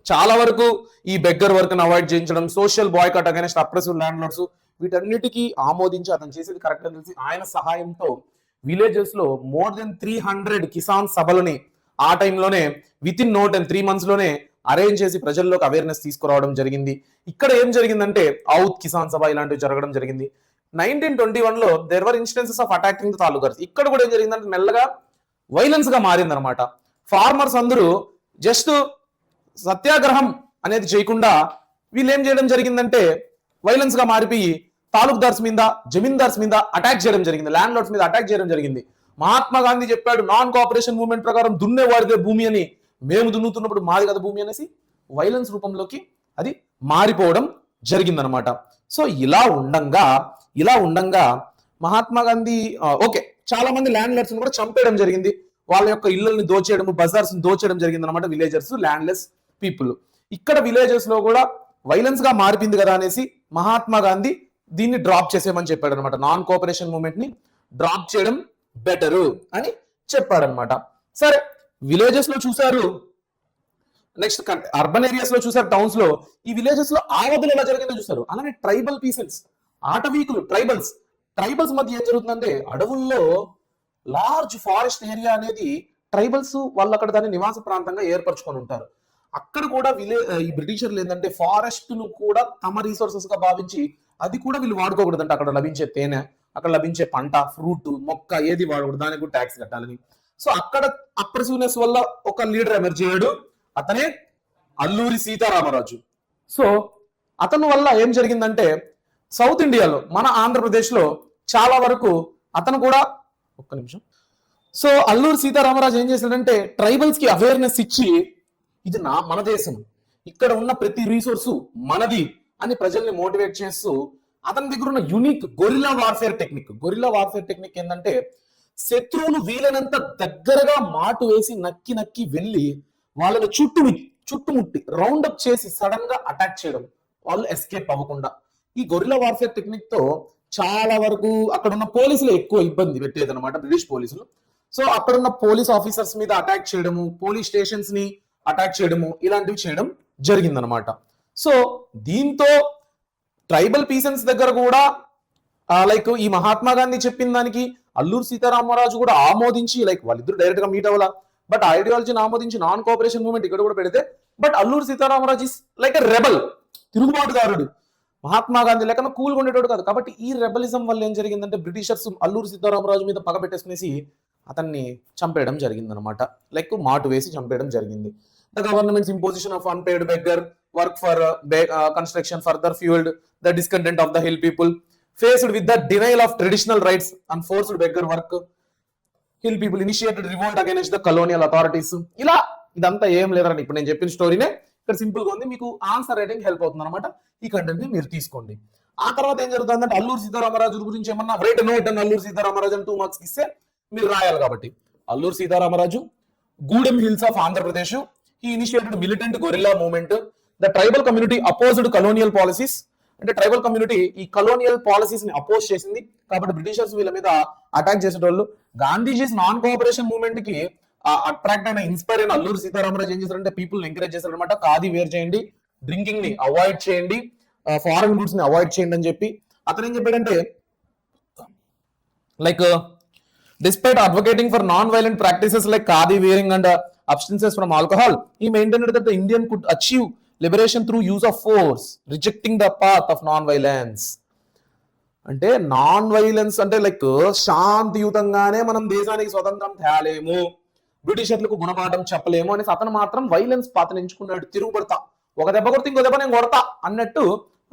చాలా వరకు ఈ బెగ్గర్ వర్క్ ని అవాయిడ్ చేయించడం, social boycott against oppressive landlords, వీటన్నిటికీ ఆమోదించి అతను చేసేది కరెక్ట్ అని తెలిసి ఆయన సహాయంతో విలేజెస్ లో మోర్ దెన్ 300 కిసాన్ సభలని ఆ టైంలోనే విత్ ఇన్ 3 months లోనే అరేంజ్ చేసి ప్రజల్లోకి అవేర్నెస్ తీసుకురావడం జరిగింది. ఇక్కడ ఏం జరిగిందంటే ఔత్ కిసాన్ సభ ఇలాంటివి జరగడం జరిగింది. 1921లో there were instances of attacking the taluqdars. ఇక్కడ కూడా ఏం జరిగిందంటే మెల్లగా వైలెన్స్ గా మారింది అనమాట. ఫార్మర్స్ అందరూ జస్ట్ సత్యాగ్రహం అనేది చేయకుండా వీళ్ళు ఏం చేయడం జరిగిందంటే వైలెన్స్ గా మారిపోయి తాలూక్దార్స్ మీద, జమీందార్స్ మీద అటాక్ చేయడం జరిగింది, ల్యాండ్ లార్డ్స్ మీద అటాక్ చేయడం జరిగింది. మహాత్మా గాంధీ చెప్పాడు నాన్ కోఆపరేషన్ మూవ్మెంట్ ప్రకారం దున్నేవాడిదే భూమి అని, మేము దున్నుతున్నప్పుడు మాది కదా భూమి అనేసి వైలెన్స్ రూపంలోకి అది మారిపోవడం జరిగిందనమాట. సో ఇలా ఉండంగా మహాత్మా గాంధీ ఓకే చాలా మంది ల్యాండ్ లార్డ్స్ కూడా చంపేయడం జరిగింది, వాళ్ళ యొక్క ఇళ్లని దోచేయడం, బజార్స్ దోచేయడం జరిగింది అనమాట విలేజర్స్, ల్యాండ్లెస్ పీపుల్. ఇక్కడ విలేజెస్ లో కూడా వైలెన్స్ గా మారిపోయింది కదా అనేసి మహాత్మా గాంధీ దీన్ని డ్రాప్ చేసేయమని చెప్పాడు అనమాట. నాన్ కోఆపరేషన్ మూవ్మెంట్ ని డ్రాప్ చేయడం బెటరు అని చెప్పాడనమాట. సరే విలేజెస్ లో చూసారు, నెక్స్ట్ అర్బన్ ఏరియాస్ లో చూసారు, టౌన్స్ లో. ఈ విలేజెస్ లో ఆవదులు ఎలా జరిగిందో చూసారు. అలానే ట్రైబల్ పీసెంట్స్, ఆటవీకులు, ట్రైబల్స్ మధ్య ఏం జరుగుతుందంటే, అడవుల్లో లార్జ్ ఫారెస్ట్ ఏరియా అనేది ట్రైబల్స్ వాళ్ళు అక్కడ దాన్ని నివాస ప్రాంతంగా ఏర్పరచుకొని ఉంటారు. అక్కడ కూడా ఈ బ్రిటిషర్లు ఏంటంటే ఫారెస్ట్ ను కూడా తమ రిసోర్సెస్ గా భావించి అది కూడా వీళ్ళు వాడుకోకూడదంటే, అక్కడ లభించే తేనె, అక్కడ లభించే పంట, ఫ్రూట్, మొక్క ఏది వాడకూడదు, దానికి కూడా ట్యాక్స్ కట్టాలని. సో అక్కడ అప్రెసివ్నెస్ వల్ల ఒక లీడర్ ఎమర్జ్ అయ్యాడు, అతనే అల్లూరి సీతారామరాజు. సో అతని వల్ల ఏం జరిగిందంటే సౌత్ ఇండియాలో, మన ఆంధ్రప్రదేశ్ లో చాలా వరకు అతను కూడా సో అల్లూరి సీతారామరాజు ఏం చేశాడంటే ట్రైబల్స్ కి అవేర్నెస్ ఇచ్చి, ఇది మన దేశం, ఇక్కడ ఉన్న ప్రతి రిసోర్సు మనది అని ప్రజల్ని మోటివేట్ చేస్తూ అతని దగ్గర ఉన్న యూనిక్ గొరిల్లా వార్ఫేర్ టెక్నిక్ ఏంటంటే, శత్రువును వీలైనంత దగ్గరగా మాటు వేసి నక్కి వెళ్ళి వాళ్ళని చుట్టుముట్టి రౌండ్ అప్ చేసి సడన్ గా అటాక్ చేయడం, వాళ్ళు ఎస్కేప్ అవ్వకుండా. ఈ గొరిల్లా వార్ఫేర్ టెక్నిక్ తో చాలా వరకు అక్కడ ఉన్న పోలీసులు ఎక్కువ ఇబ్బంది పెట్టేది అనమాట, బ్రిటిష్ పోలీసులు. సో అక్కడున్న పోలీస్ ఆఫీసర్స్ మీద అటాక్ చేయడము, పోలీస్ స్టేషన్స్ ని అటాక్ చేయడము, ఇలాంటివి చేయడం జరిగిందనమాట. సో దీంతో ట్రైబల్ పీసెంట్స్ దగ్గర కూడా లైక్ ఈ మహాత్మా గాంధీ చెప్పిన దానికి అల్లూరు సీతారామరాజు కూడా ఆమోదించి, లైక్ వాళ్ళిద్దరు డైరెక్ట్ గా మీట్ అవ్వాల, బట్ ఐడియాలజీని ఆమోదించి నాన్ కోఆపరేషన్ మూవ్మెంట్ ఇక్కడ కూడా పెడితే, but Alluri Sitaramaraju is like a rebel, తిరుగుబాటుదారుడు. మహాత్మా గాంధీ లెక్కన కూల్గా ఉండేటోడు కాదు. కాబట్టి ఈ రెబలిజం వల్ల ఏం జరిగిందంటే బ్రిటిషర్స్ అల్లూరు సీతారామరాజు మీద పగ పెట్టేసుకునేసి అతన్ని చంపేయడం జరిగింది అనమాట, లైక్ మాటు వేసి చంపేయడం జరిగింది. The governments imposition of unpaired beggar work for construction further fuelled the discontent of the hill people faced with the denial of traditional rights and forced beggar work. Hill people initiated revolt against the colonial authorities. ఇలా ఇదంతా ఏం లేదండి, ఇప్పుడు నేను చెప్పిన స్టోరీనే ఇక్కడ simple గా ఉంది, మీకు ఆన్సర్ రైటింగ్ హెల్ప్ అవుతుంది అనమాట. ఈ కంటెంట్ ని మీరు తీసుకోండి. ఆ తర్వాత ఏం జరుగుతుందంటే అల్లూరు సీతారామరాజు గురించి ఏమన్నా రైట్ నోట్ అని అల్లూరు సీతారామరాజు అని 2 మార్క్స్ ఇస్తే మీరు రాయాలి. కాబట్టి Alluri Sitaramaraju, Gudem hills of Andhra Pradesh, he initiated militant guerrilla movement, the tribal community opposed colonial policies. అంటే ట్రైబల్ కమ్యూనిటీ ఈ కలోనియల్ పాలసీస్ ని అపోజ్ చేసింది, కాబట్టి బ్రిటిషర్స్ వీళ్ళ మీద అటాక్ చేసేటోళ్ళు. గాంధీజీస్ నాన్ కోఆపరేషన్ మూవ్మెంట్ కి అట్రాక్ట్ అయిన, ఇన్స్పైర్ అయిన అల్లూరు సీతారామరాజు ఏం చేశారంటే పీపుల్ ఎంకరేజ్ చేశారనమాట, ఖాదీ వేర్ చేయండి, డ్రింకింగ్ ని అవాయిడ్ చేయండి, ఫారెన్ గుడ్స్ ని అవాయిడ్ చేయండి అని చెప్పి. అతను ఏం చెప్పాడంటే like despite advocating for non-violent practices like khadi wearing and abstinences from alcohol, he maintained that the Indian could achieve liberation through use of force, rejecting the path of non-violence. అంటే non violence అంటే like శాంతియుతంగానే మనం దేశానికి స్వతంత్రం తేలేము, బ్రిటిషర్లకు గుణపాఠం చెప్పలేము అనేసి అతను మాత్రం వైలెన్స్ పాత్ర ఎంచుకున్నాడు. తిరుగుబడతా, ఒక దెబ్బ కొడితే ఇంకో దెబ్బ నేను కొడతా అన్నట్టు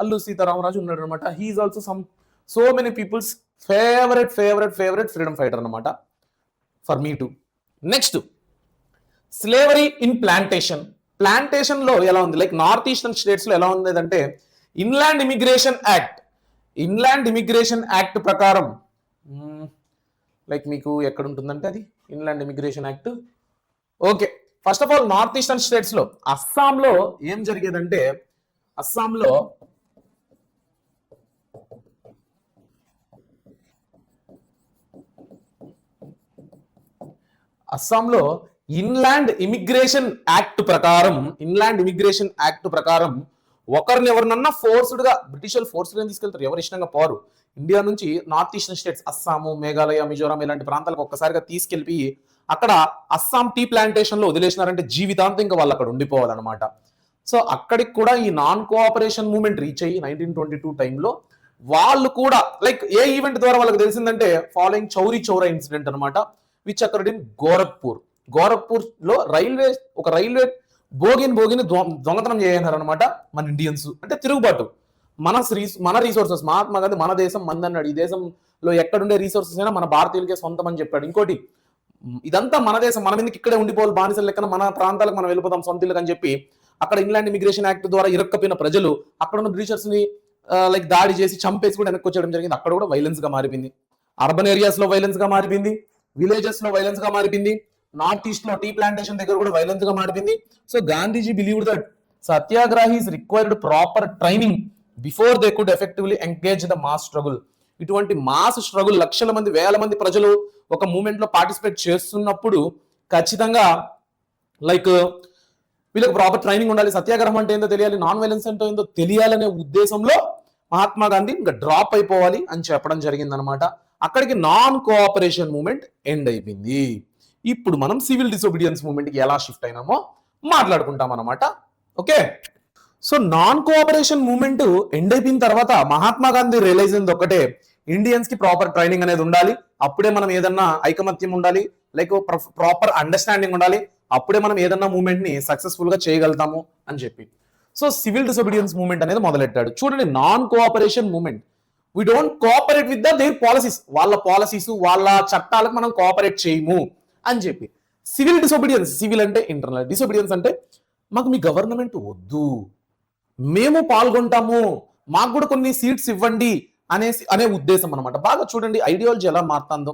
అల్లూరు సీతారామరాజు ఉన్నాడు అనమాట. He is also so many people's favourite freedom fighter అనమాట, for me too. Next slavery in plantation. Plantation లో ఎలా ఉంది, లైక్ నార్త్ ఈస్టర్న్ స్టేట్స్ లో ఎలా ఉంది అంటే ఇన్లాండ్ ఇమిగ్రేషన్ యాక్ట్ ప్రకారం, లైక్ మీకు ఎక్కడ ఉంటుందంటే అది inland immigration act. Okay, first of all north eastern states లో అస్సాంలో ఏం జరిగేదంటే, అస్సాంలో ఇన్లాండ్ ఇమిగ్రేషన్ యాక్ట్ ప్రకారం ఒకరిని ఎవరినన్నా ఫోర్స్డ్ గా బ్రిటిష్ ఫోర్స్డ్ గా తీసుకెళ్తారు, ఎవరు ఇష్టంగా పోరు. ఇండియా నుంచి north eastern states Assam, Meghalaya, Mizoram ఇలాంటి ప్రాంతాలకు ఒక్కసారిగా తీసుకెళ్ళి అక్కడ అస్సాం టీ ప్లాంటేషన్ లో వదిలేసినారంటే జీవితాంతం ఇంకా వాళ్ళు అక్కడ ఉండిపోవాలన్నమాట. సో అక్కడికి కూడా ఈ నాన్ కోఆపరేషన్ మూవ్మెంట్ రీచ్ అయ్యి 1922 టైంలో వాళ్ళు కూడా లైక్ ఏ ఈవెంట్ ద్వారా వాళ్ళకి తెలిసిందంటే ఫాలోయింగ్ చౌరీ చౌరా ఇన్సిడెంట్ అనమాట, విచ్ అక్కర్డ్ ఇన్ గోరఖ్పూర్ లో ఒక రైల్వే బోగిని దొంగతనం చేయనారనమాట మన ఇండియన్స్. అంటే తిరుగుబాటు, మన రీసోర్సెస్, మహాత్మా గాంధీ మన దేశం మంది అన్నాడు, ఈ దేశంలో ఎక్కడుండే రీసోర్సెస్ అయినా మన భారతీయులకే సొంతం అని చెప్పాడు. ఇంకోటి ఇదంతా మన దేశం, మన మీదకి ఇక్కడే ఉండిపోవాలి, బానిసల లెక్కన మన ప్రాంతాలకు మనం వెళ్ళిపోతాం సొంతలకు అని చెప్పి అక్కడ ఇన్లాండ్ ఇమిగ్రేషన్ యాక్ట్ ద్వారా ఇరక్కపోయిన ప్రజలు అక్కడ ఉన్న బ్రిటిషర్స్ ని లైక్ దాడి చేసి చంపేసి కూడా వెనక్కి వచ్చేయడం జరిగింది. అక్కడ కూడా వైలెన్స్ గా మారిపోయింది, అర్బన్ ఏరియాస్ లో వైలెన్స్ గా మారిపోయింది, విలేజెస్ లో వైలెన్స్ గా మారిపోయింది, నార్త్ ఈస్ట్ లో టీ ప్లాంటేషన్ దగ్గర కూడా వైలెన్స్ గా మారిపోయింది. So Gandhiji believed that satyagrahis required proper training before they could effectively engage the mass struggle. ఇటువంటి మాస్ స్ట్రగుల్, లక్షల మంది, వేల మంది ప్రజలు ఒక మూవ్మెంట్ లో పార్టిసిపేట్ చేస్తున్నప్పుడు ఖచ్చితంగా లైక్ వీళ్ళకి ప్రాపర్ ట్రైనింగ్ ఉండాలి, సత్యాగ్రహం అంటే ఏందో తెలియాలి, నాన్ వైలెన్స్ అంటే ఏందో తెలియాలనే ఉద్దేశంలో మహాత్మా గాంధీ ఇంకా డ్రాప్ అయిపోవాలి అని చెప్పడం జరిగిందనమాట. అక్కడికి నాన్ కోఆపరేషన్ మూవ్మెంట్ ఎండ్ అయిపోయింది. ఇప్పుడు మనం సివిల్ డిసోబీడియన్స్ మూవ్మెంట్ కి ఎలా షిఫ్ట్ అయినామో మాట్లాడుకుంటాం అనమాట. Okay, so non cooperation movement end అయిపోయిన తర్వాత మహాత్మా గాంధీ రియలైజ్ అయింది ఒకటే, ఇండియన్స్ కి ప్రాపర్ ట్రైనింగ్ అనేది ఉండాలి, అప్పుడే మనం ఏదన్నా ఐకమత్యం ఉండాలి, లైక్ ప్రాపర్ అండర్స్టాండింగ్ ఉండాలి, అప్పుడే మనం ఏదన్నా మూవ్మెంట్ ని సక్సెస్ఫుల్ గా చేయగలుగుతాము అని చెప్పి. సో సివిల్ డిసోబీడియన్స్ మూవ్మెంట్ అనేది మొదలెట్టాడు. చూడండి, non cooperation movement, we don't cooperate with their policies, వాళ్ళ పాలసీస్ వాళ్ళ చట్టాలకు మనం కోఆపరేట్ చేయము అని చెప్పి. సివిల్ డిసోబీడియన్స్, సివిల్ అంటే ఇంటర్నల్, డిసోబీడియన్స్ అంటే మాకు మీ గవర్నమెంట్ వద్దు, మేము పాల్గొంటాము, మాకు కూడా కొన్ని సీట్స్ ఇవ్వండి అనే ఉద్దేశం అనమాట. బాగా చూడండి ఐడియాలజీ ఎలా మారుతుందో.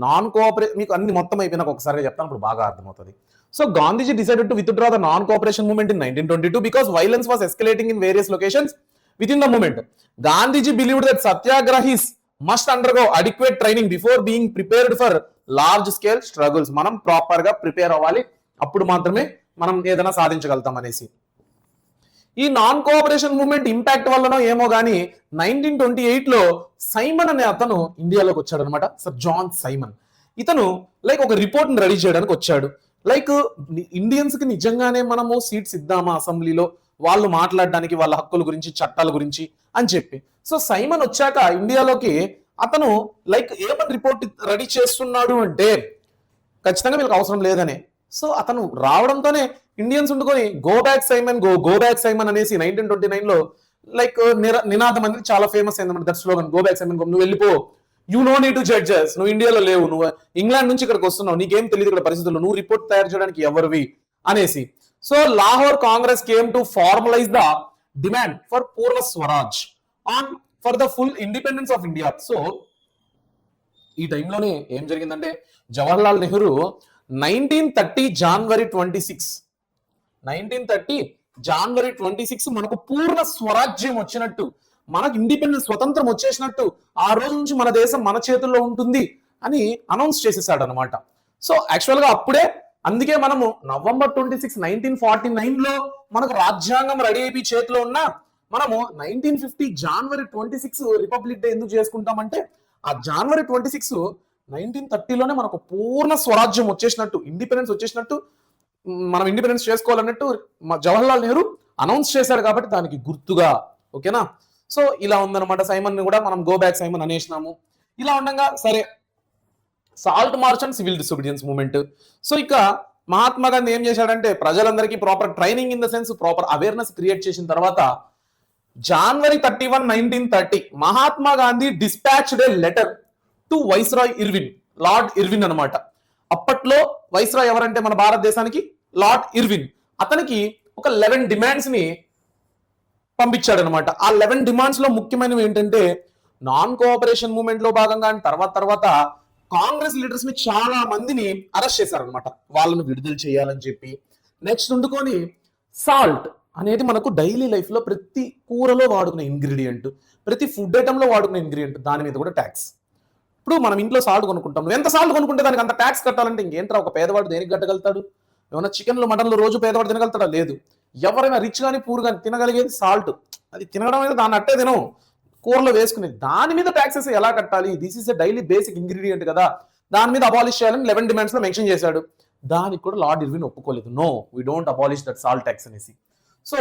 నాన్ కోఆపరేషన్ మీకు అన్ని మొత్తం అయిపోయినాక ఒకసారిగా చెప్తాను, ఇప్పుడు బాగా అర్థమవుతుంది. So Gandhiji decided to withdraw the non cooperation movement in 1922 because violence was escalating in various locations with in the movement. Gandhiji believed that satyagrahis must undergo adequate training before being prepared for large scale struggles. మనం proper గా prepare అవ్వాలి, అప్పుడు మాత్రమే మనం ఏదైనా సాధించగలుగుతాం అనేసి. ఈ non cooperation movement impact వల్లనో ఏమో గానీ 1928 లో సైమన్ అనే అతను ఇండియాలోకి వచ్చాడు అనమాట. Sir John Simon. ఇతను లైక్ ఒక రిపోర్ట్ ని రెడీ చేయడానికి వచ్చాడు. లైక్ ఇండియన్స్ కి నిజంగానే మనము సీట్స్ ఇద్దామా అసెంబ్లీలో, వాళ్ళు మాట్లాడడానికి వాళ్ళ హక్కుల గురించి, చట్టాల గురించి అని చెప్పి. సో సైమన్ వచ్చాక ఇండియాలోకి అతను లైక్ ఏమని రిపోర్ట్ రెడీ చేస్తున్నాడు అంటే ఖచ్చితంగా వీళ్ళకి అవసరం లేదనే. సో అతను రావడంతోనే ఇండియన్స్ ఉండుకొని go back Simon, go back Simon అనేసి 1929 లో లైక్ నినాదం అనేది చాలా ఫేమస్ అయిందన్నమాట. That slogan, go back Simon, నువ్వు వెళ్ళిపో, యూ నో నీ టు జడ్జెస్, నువ్వు ఇండియాలో లేవు, నువ్వు ఇంగ్లాండ్ నుంచి ఇక్కడికి వస్తున్నావు, నీకేం తెలియదు ఇక్కడ పరిస్థితుల్లో, నువ్వు రిపోర్ట్ తయారు చేయడానికి ఎవరివి అనేసి. So Lahore Congress came to formalise the demand for Purna Swaraj on for the full independence of India. So ఈ టైంలోనే ఏం జరిగిందంటే జవహర్లాల్ నెహ్రూ 1930 January 26 మనకు పూర్ణ స్వరాజ్యం వచ్చినట్టు, మనకు ఇండిపెండెన్స్ స్వతంత్రం వచ్చేసినట్టు, ఆ రోజు నుంచి మన దేశం మన చేతుల్లో ఉంటుంది అని అనౌన్స్ చేసేసాడు అనమాట. సో యాక్చువల్ గా అప్పుడే, అందుకే మనము November 26, 1949 లో మనకు రాజ్యాంగం రెడీ అయిపోయి చేతిలో ఉన్న మనము 1950 January 26 రిపబ్లిక్ డే ఎందుకు చేసుకుంటామంటే ఆ January 26 1930లోనే మనకు పూర్ణ స్వరాజ్యం వచ్చేసినట్టు, ఇండిపెండెన్స్ వచ్చేసినట్టు, మనం ఇండిపెండెన్స్ చేసుకోవాలన్నట్టు జవహర్లాల్ నెహ్రూ అనౌన్స్ చేశారు కాబట్టి దానికి గుర్తుగా. ఓకేనా? సో ఇలా ఉందన్నమాట. సైమన్ ని కూడా మనం గో బ్యాక్ సైమన్ అనేసినాము. ఇలా ఉండగా సరే, salt march and civil disobedience movement. So ఇక మహాత్మా గాంధీ ఏం చేశాడంటే ప్రజలందరికీ proper training in the sense proper awareness create చేసిన తర్వాత January 31, 1930 Mahatma Gandhi dispatched a letter to viceroy Irwin, lord Irwin అనమాట. అప్పట్లో వైస్రాయ్ ఎవరంటే మన భారతదేశానికి లార్డ్ ఇర్విన్. అతనికి ఒక 11 డిమాండ్స్ ని పంపించాడు అనమాట. ఆ 11 డిమాండ్స్ లో ముఖ్యమైనవి ఏంటంటే నాన్ కోఆపరేషన్ మూవ్మెంట్ లో భాగంగా తర్వాత కాంగ్రెస్ లీడర్స్ ని చాలా మందిని అరెస్ట్ చేశారనమాట, వాళ్ళను విడుదల చేయాలని చెప్పి. నెక్స్ట్ ఉండుకొని సాల్ట్ అనేది మనకు డైలీ లైఫ్ లో ప్రతి కూరలో వాడుకునే ఇంగ్రీడియంట్, ప్రతి ఫుడ్ ఐటమ్ లో వాడుకునే ఇంగ్రీడియంట్, దాని మీద కూడా ట్యాక్స్. ఇప్పుడు మనం ఇంట్లో సాల్ట్ కొనుక్కుంటాం, నువ్వు ఎంత సాల్ట్ కొనుక్కుంటే దానికి అంత ట్యాక్స్ కట్టాలంటే ఇంకేంట్రా, ఒక పేదవాడు దేనికి కట్టగలుగుతాడు? ఏమన్నా చికెన్లు మటన్లు రోజు పేదవాడు తినగలుగుతాడా? లేదు. ఎవరైనా రిచ్ కానీ పూర్ కానీ తినగలిగేది సాల్ట్. అది తినడం మీద దాన్ని అట్టే తినం, కూరలో వేసుకునేది. దాని మీద ట్యాక్సెస్ ఎలా కట్టాలి? This is a daily basic ingredient కదా, దాని మీద అబాలిష్ చేయాలని 11 డిమాండ్స్ లో మెన్షన్ చేశాడు. దానికి కూడా లార్డ్ ఇర్విన్ ఒప్పుకోలేదు. No, we don't abolish that salt tax అనేసి. సో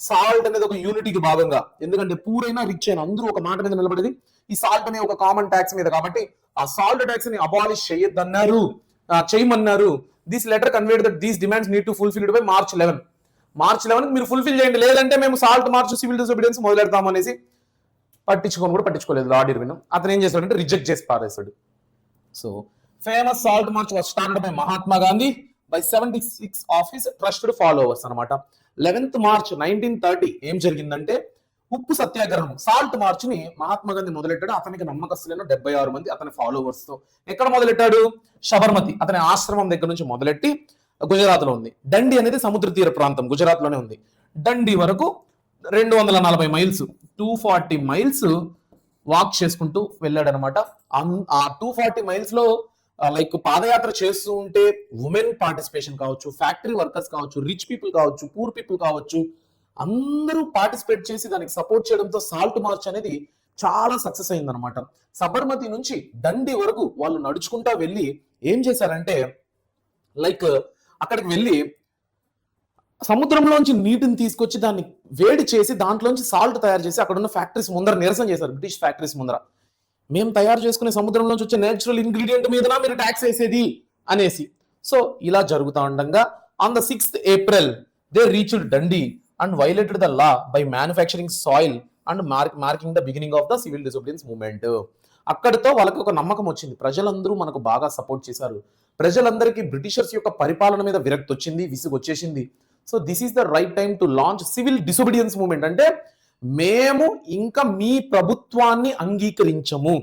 సాల్ట్ అనేది ఒక యూనిటీకి భాగంగా, ఎందుకంటే పూర్ అయినా రిచ్ అయినా అందరూ ఒక మాట మీద నిలబడేది ఈ సాల్ట్ అనే ఒక కామన్ ట్యాక్స్ మీద కాబట్టి ఆ సాల్ట్ ట్యాక్స్ ని అబాలిష్ చేయమన్నారు. This letter conveyed that these demands need to fulfilled by March 11. March 11 మీరు ఫుల్ఫిల్ చేయండి, లేదంటే మేము సాల్ట్ మార్చ్ సివిల్ డిసోబీడియన్స్ మొదలెడతాం అనేసి. పట్టించుకోలేదు లార్డ్ ఇర్విన్. అతను ఏం చేశాడంటే రిజెక్ట్ చేసి పారేశాడు. So famous salt march was started by Mahatma Gandhi by 76 of his trusted followers అనమాట. 11th March 1930 ఏం జరిగిందంటే ఉప్పు సత్యాగ్రహం, సాల్ట్ మార్చ్ ని మహాత్మా గాంధీ మొదలెట్టాడు. అతనికి నమ్మకస్తులైన 76 మంది అతని ఫాలోవర్స్ తో. ఎక్కడ మొదలెట్టాడు? శబర్మతి అతని ఆశ్రమం దగ్గర నుంచి మొదలెట్టి గుజరాత్ లో ఉంది. డండి అనేది సముద్ర తీర ప్రాంతం, గుజరాత్ లోనే ఉంది. డండి వరకు 240 మైల్స్, 240 మైల్స్ వాక్ చేసుకుంటూ వెళ్ళాడు అనమాట. ఆ 240 మైల్స్ లో లైక్ పాదయాత్ర చేస్తూ ఉంటే ఉమెన్ పార్టిసిపేషన్ కావచ్చు, ఫ్యాక్టరీ వర్కర్స్ కావచ్చు, రిచ్ పీపుల్ కావచ్చు, పూర్ పీపుల్ కావచ్చు, అందరూ పార్టిసిపేట్ చేసి దానికి సపోర్ట్ చేయడంతో సాల్ట్ మార్చ్ అనేది చాలా సక్సెస్ అయిందనమాట. సబర్మతి నుంచి డండి వరకు వాళ్ళు నడుచుకుంటా వెళ్ళి ఏం చేశారంటే లైక్ అక్కడికి వెళ్ళి సముద్రంలోంచి నీటిని తీసుకొచ్చి దాన్ని వేడి చేసి దాంట్లోంచి సాల్ట్ తయారు చేసి అక్కడ ఉన్న ఫ్యాక్టరీస్ ముందర నిరసన చేశారు, బ్రిటిష్ ఫ్యాక్టరీస్ ముందర. మేము తయారు చేసుకునే సముద్రంలోంచి వచ్చే నేచురల్ ఇంగ్రీడియంట్ మీద మీరు ట్యాక్స్ వేసేది అనేసి. సో ఇలా జరుగుతూ ఉండగా on the 6th April they reached Dandi and violated the law by manufacturing soil and marking the beginning of the civil disobedience movement. అక్కడితో వాళ్ళకి ఒక నమ్మకం వచ్చింది, ప్రజలందరూ మనకు బాగా సపోర్ట్ చేశారు, ప్రజలందరికీ బ్రిటిషర్స్ యొక్క పరిపాలన మీద విరక్తి వచ్చింది, విసుగు వచ్చేసింది. So this is the right time to launch civil disobedience movement. అంటే మేము ఇంకా మీ ప్రభుత్వాన్ని అంగీకరించము,